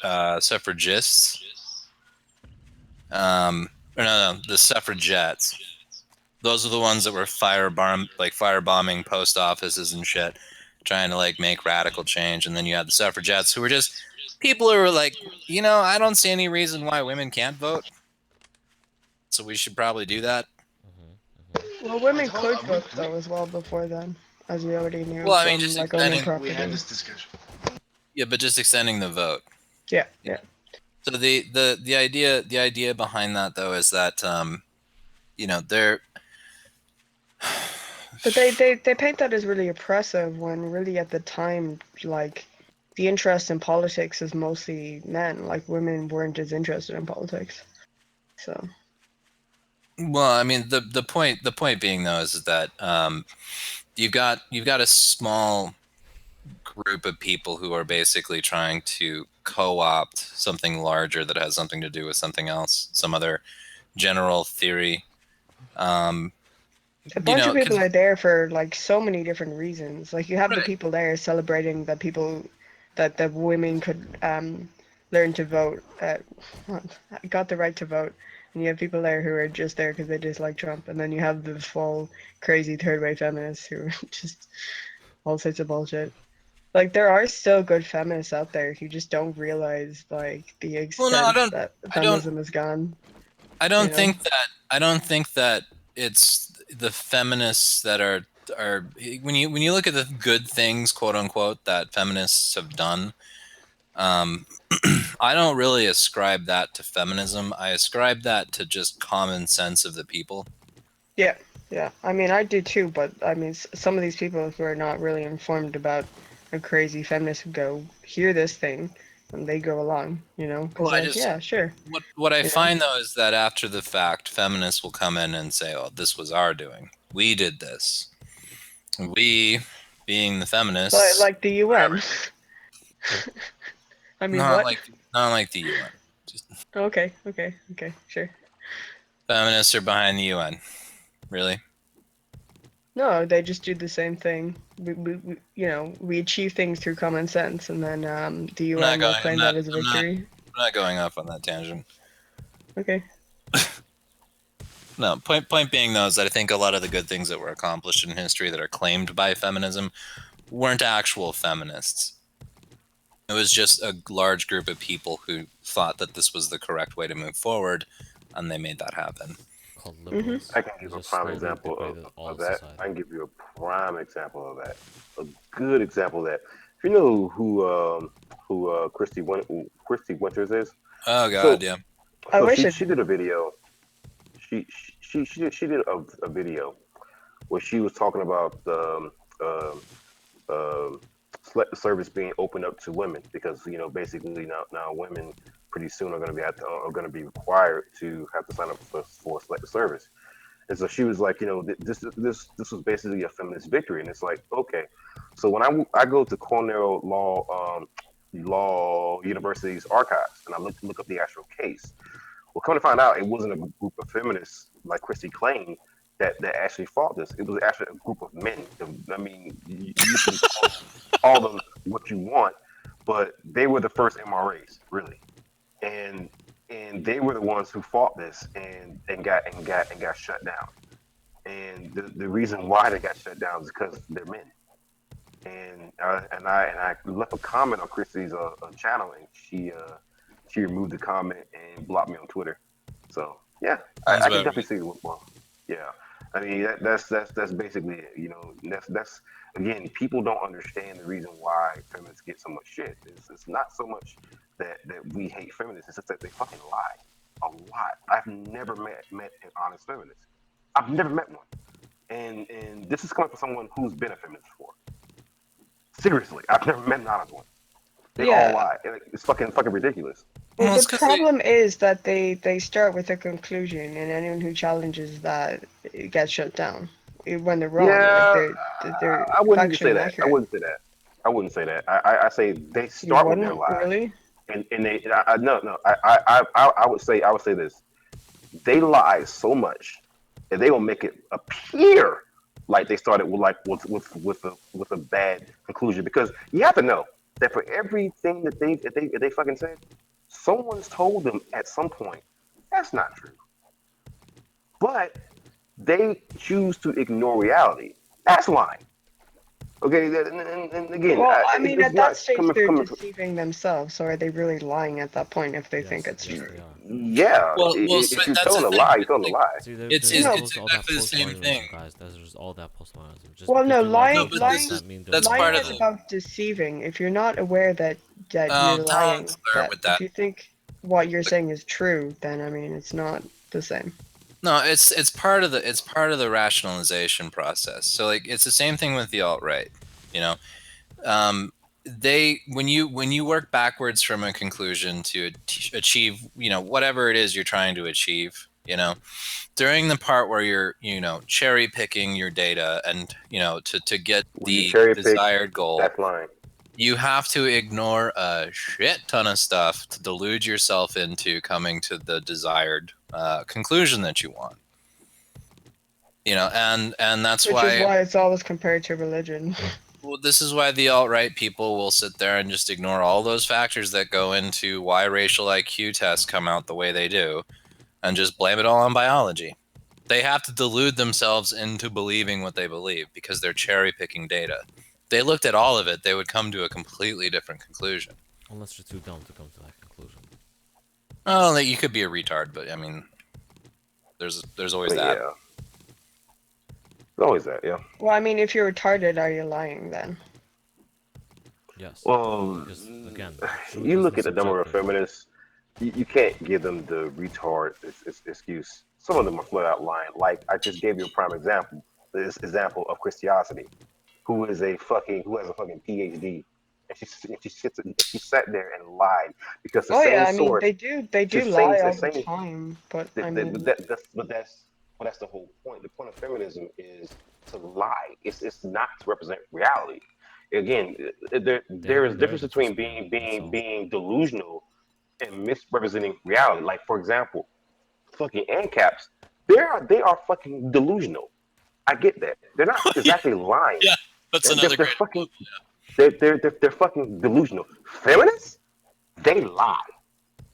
or no, the suffragettes. Those are the ones that were firebombing post offices and shit, trying to like make radical change. And then you had the suffragettes, who were just people who were like, I don't see any reason why women can't vote, so we should probably do that. well, women told could we, vote though as well before then, as we already knew Well, I mean, from just like owning extending, we had property. this discussion. yeah, but just extending the vote. Yeah, yeah. So the idea behind that though is that they're But they paint that as really oppressive when really at the time, like, the interest in politics is mostly men. Like, women weren't as interested in politics. So, well, I mean the point being though is that you've got a small group of people who are basically trying to co-opt something larger that has something to do with something else, some other general theory. Um, a bunch of people 'cause- are there for, like, so many different reasons. Like, you have the right. people there celebrating that that women could learn to vote, got the right to vote. And you have people there who are just there because they dislike Trump. And then you have the full crazy third wave feminists who are just all sorts of bullshit. Like, there are still good feminists out there who just don't realize, like, the Well, no, extent that I don't, feminism has gone, I you don't know? think that, it's the feminists that are when you look at the good things, quote unquote, that feminists have done. Um, I don't really ascribe that to feminism. I ascribe that to just common sense of the people. Yeah, yeah. I mean, I do too, but I mean, some of these people who are not really informed about a crazy feminist would go hear this thing and they go along, because Well, they're like, yeah, sure, what I you know. find though is that after the fact, feminists will come in and say, "Oh, this was our doing. We did this. We, being the feminists, Like the whatever." UN. I mean, Not what? like not like the UN. Just Okay, sure. feminists are behind the UN. Really? No, they just do the same thing. We achieve things through common sense, and then the I'm not UN will going. claim that as a I'm not. victory. I'm not going off on that tangent. Okay. No. Point being though is that I think a lot of the good things that were accomplished in history that are claimed by feminism weren't actual feminists. It was just a large group of people who thought that this was the correct way to move forward, and they made that happen. Called Mhm. liberals. I can They give a just prime slowly example degraded all of of that. society. I can give you a prime example of that. A good example of that. If you know who Christy Winters is, Oh God, so yeah. I so wish she it. she did a video. She did a video where she was talking about um, service being opened up to women because basically now women pretty soon are going to be required to have to sign up for selective service. And so she was like, this was basically a feminist victory. And it's like, okay, so when I go to Cornell Law University's archives and I look up the actual case, well, come to find out, it wasn't a group of feminists like Christy claimed that actually fought this. It was actually a group of men. I mean, you can call them what you want, but they were the first MRAs, really, and they were the ones who fought this and got shut down. And the reason why they got shut down is because they're men. And I left a comment on Christy's channel, and she removed the comment and blocked me on Twitter. So yeah, I can definitely see it. Well, yeah, I mean that's basically it. That's again, people don't understand the reason why feminists get so much shit. It's not so much that we hate feminists. It's just that they fucking lie a lot. I've never met an honest feminist. I've never met one. And this is coming from someone who's been a feminist before. Seriously, I've never met an honest one. They all lie. It's fucking ridiculous. Well, the problem is that they start with a conclusion, and anyone who challenges that gets shut down when they're wrong. Yeah, like they're I wouldn't say factually that. accurate. I wouldn't say that. I say they start with their lie. Really? And they no. I would say this. They lie so much that they will make it appear like they started with a bad conclusion, because you have to know that for everything that they fucking said, someone's told them at some point that's not true. But they choose to ignore reality. That's lying. Okay, and again, well, I mean, at that stage, they're coming deceiving themselves. So are they really lying at that point if they think it's true? Yeah. If you're telling a lie, you're telling a lie. See, It's exactly the same thing, guys. There's all that postmodernism. Just well, no, lying that's part of about deceiving. If you're not aware that you're lying, if you think what you're saying is true, then I mean, it's not the same. No, it's part of the rationalization process. So like it's the same thing with the alt-right, when you work backwards from a conclusion to achieve, whatever it is you're trying to achieve, during the part where you're, cherry picking your data and, to get the desired goal, that's lying. You have to ignore a shit ton of stuff to delude yourself into coming to the desired conclusion that you want. And that's Which is why it's always compared to religion. Well, this is why the alt-right people will sit there and just ignore all those factors that go into why racial IQ tests come out the way they do and just blame it all on biology. They have to delude themselves into believing what they believe because they're cherry-picking data. If they looked at all of it, they would come to a completely different conclusion. Unless you're too dumb to come to that conclusion. Oh, you could be a retard, but I mean, there's always that. Yeah. There's always that, yeah. Well, I mean, if you're retarded, are you lying then? Yes. Well, because, again, you look at the number of feminists, you can't give them the retard excuse. Some of them are flat out lying. Like I just gave you a prime example. This example of Christiosity, who has a fucking PhD, and she sat there and lied because the same source. They do lie all the time, but I mean, that's the whole point. The point of feminism is to lie. It's not to represent reality. Again, there is a difference between being delusional and misrepresenting reality. Like for example, fucking ANCAPs, they are fucking delusional. I get that. They're not exactly lying. Yeah, that's another great. They're fucking delusional. Feminists, they lie.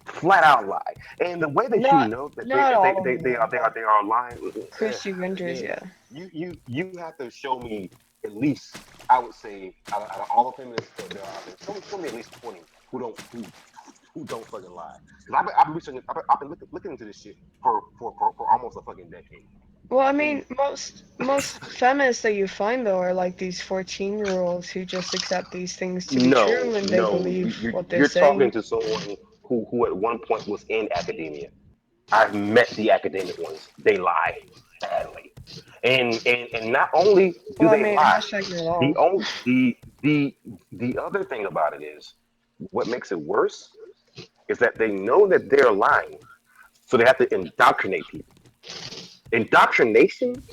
Flat out lie, and the way that that they are lying. Christy Winters, yeah. You have to show me at least, I would say, out of all the feminists that there are, show me at least 20 who don't fucking lie. Because I've been researching, I've been looking into this shit for almost a fucking decade. Well, I mean, most feminists that you find though are like these 14-year-olds who just accept these things to be true and they believe what they're saying. You're talking to someone who at one point was in academia. I've met the academic ones. They lie badly, and not only do they lie. The other thing about it is, what makes it worse is that they know that they're lying, so they have to indoctrinate people. Indoctrination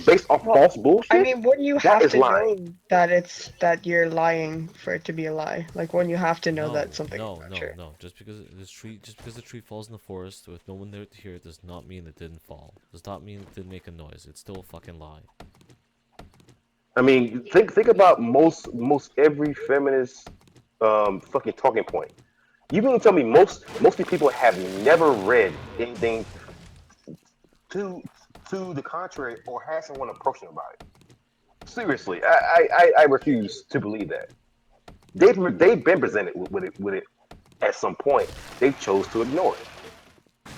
based off Well, false I bullshit, mean, wouldn't you that have is to lying. know that you're lying for it to be a lie? Like, wouldn't you have to know that something is not true? No. Just because the tree falls in the forest with no one there to hear it does not mean it didn't fall. Does not mean it didn't make a noise. It's still a fucking lie. I mean, think about most every feminist fucking talking point. You gonna tell me most of the people have never read anything to to the contrary or had someone approach them about it? Seriously, I refuse to believe that. They've been presented with it at some point. They chose to ignore it,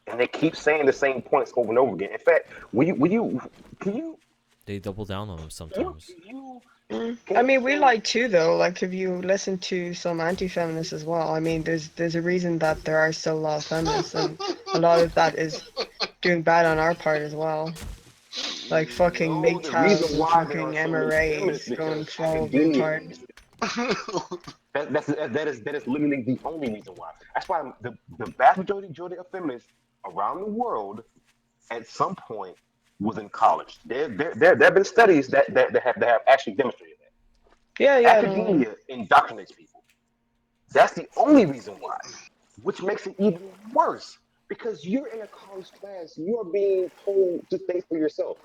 and they keep saying the same points over and over again. In fact, will you can you They double down on them can you sometimes. can you, I can you mean, we tell lie too, though. Like, if you listen to some anti-feminists as well, I mean, there's a reason that there are still a lot of feminists, and a lot of that is doing bad on our part as well. Like fucking no, the reason MGTOWs and why there are fucking so many feminists MRAs going because full academia. retard. That is literally the only reason why. That's why the vast majority of feminists around the world at some point was in college. There have been studies that have actually demonstrated Yeah, that. yeah, no. Academia indoctrinates people. That's the only reason why, which makes it even worse because you're in a college class, you're being told to think for yourself,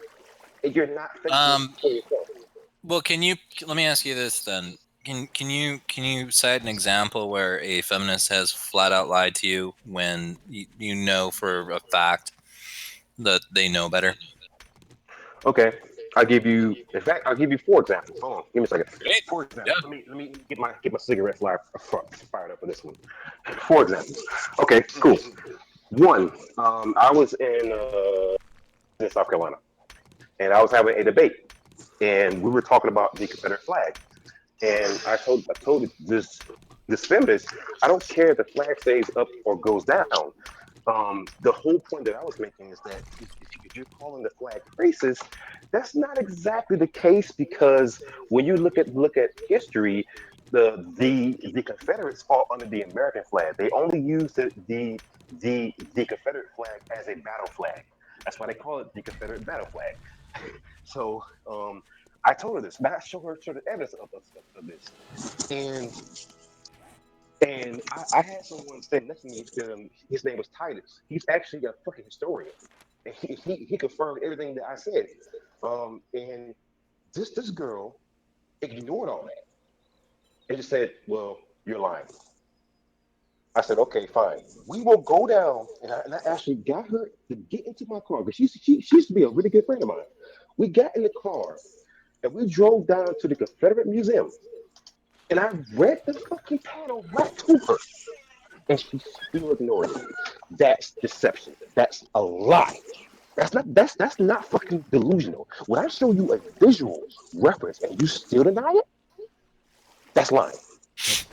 and you're not thinking Um, for yourself. well, let me ask you this then? Can you cite an example where a feminist has flat out lied to you when you know for a fact that they know better? Okay, In fact, I'll give you four examples. Hold on, give me a second. Great. For Yeah. example, let me get my cigarette fired up for this one. For example, okay, cool. One, I was in South Carolina, and I was having a debate, and we were talking about the Confederate flag, and I told this feminist, I don't care if the flag stays up or goes down. The whole point that I was making is that if you're calling the flag racist, that's not exactly the case because when you look at history, the Confederates fall under the American flag. They only use the Confederate flag as a battle flag. That's why they call it the Confederate battle flag. So I told her this, but I showed her evidence of this, and I had someone stand next to me. His name was Titus. He's actually a fucking historian, and he confirmed everything that I said. And this girl ignored all that and just said, "Well, you're lying." I said, "Okay, fine. We will go down." And I actually got her to get into my car because she used to be a really good friend of mine. We got in the car and we drove down to the Confederate Museum. And I read the fucking panel right to her, and she still ignored it. That's deception. That's a lie. That's not fucking delusional. When I show you a visual reference and you still deny it, that's lying.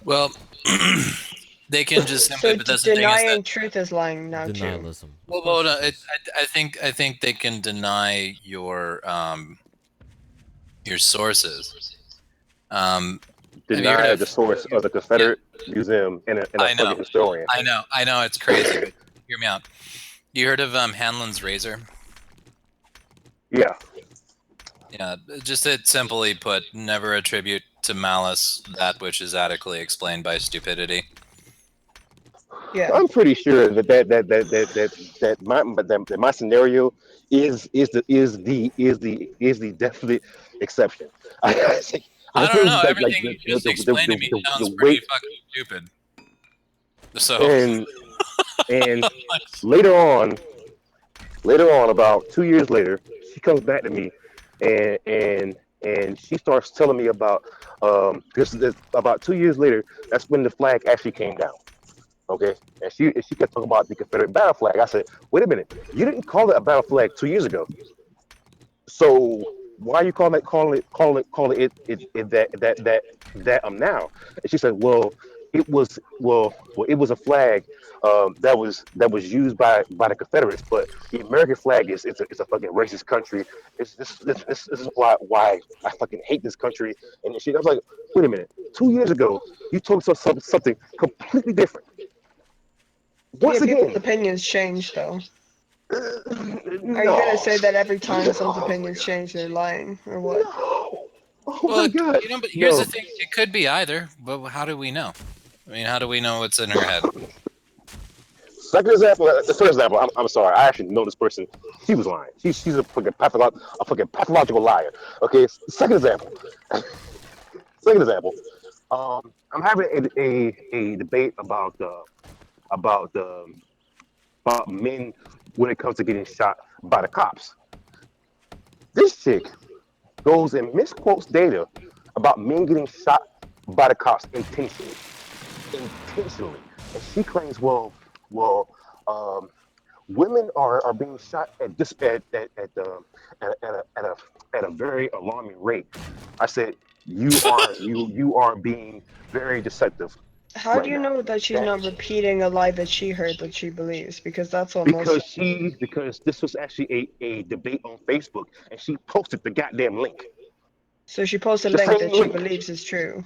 Well, they can just simply. So But that's the thing is that. denying truth is lying now too. Denialism. Of Well, course no, it is. I think they can deny your sources. Have you heard Deny the of? source of the Yeah, Confederate Museum and a I know, fucking historian. I know, it's crazy. But hear me out. You heard of Hanlon's razor? Yeah. Yeah, just it simply put, never attribute to malice that which is adequately explained by stupidity. Yeah. I'm pretty sure that my scenario is the definite exception. I I don't think know. like Everything you just explained to me the sounds pretty weight fucking stupid. So, and and later on about 2 years later, she comes back to me and she starts telling me about this about 2 years later, that's when the flag actually came down. Okay, and she kept talking about the Confederate battle flag. I said, wait a minute, you didn't call it a battle flag 2 years ago. So why are you calling it that now? And she said, it was a flag that was used by the Confederates, but the American flag is a fucking racist country. This is why I fucking hate this country. And I was like, Wait a minute. 2 years ago, you told us something completely different. Yeah, Once people's again, opinions change, though. Are you gonna no, say that every time someone's no, opinions change, they're lying, or what? no. Oh Well, my God, but here's the no. thing: it could be either. But how do we know? I mean, how do we know what's in her head? Second example, the first example, I'm sorry, I actually know this person. She was lying. She's a fucking pathological liar. Okay, second example. Second example. I'm having a debate about the about men when it comes to getting shot by the cops. This chick goes and misquotes data about men getting shot by the cops intentionally, and she claims, well, um, women are being shot at this at a very alarming rate. I said, you are being very deceptive How do right you now. know that she's Okay? not repeating a lie that she heard that she believes? Because that's what most. Because this was actually a debate on Facebook, and she posted the goddamn link, So she posts a the link same that she link. believes is true.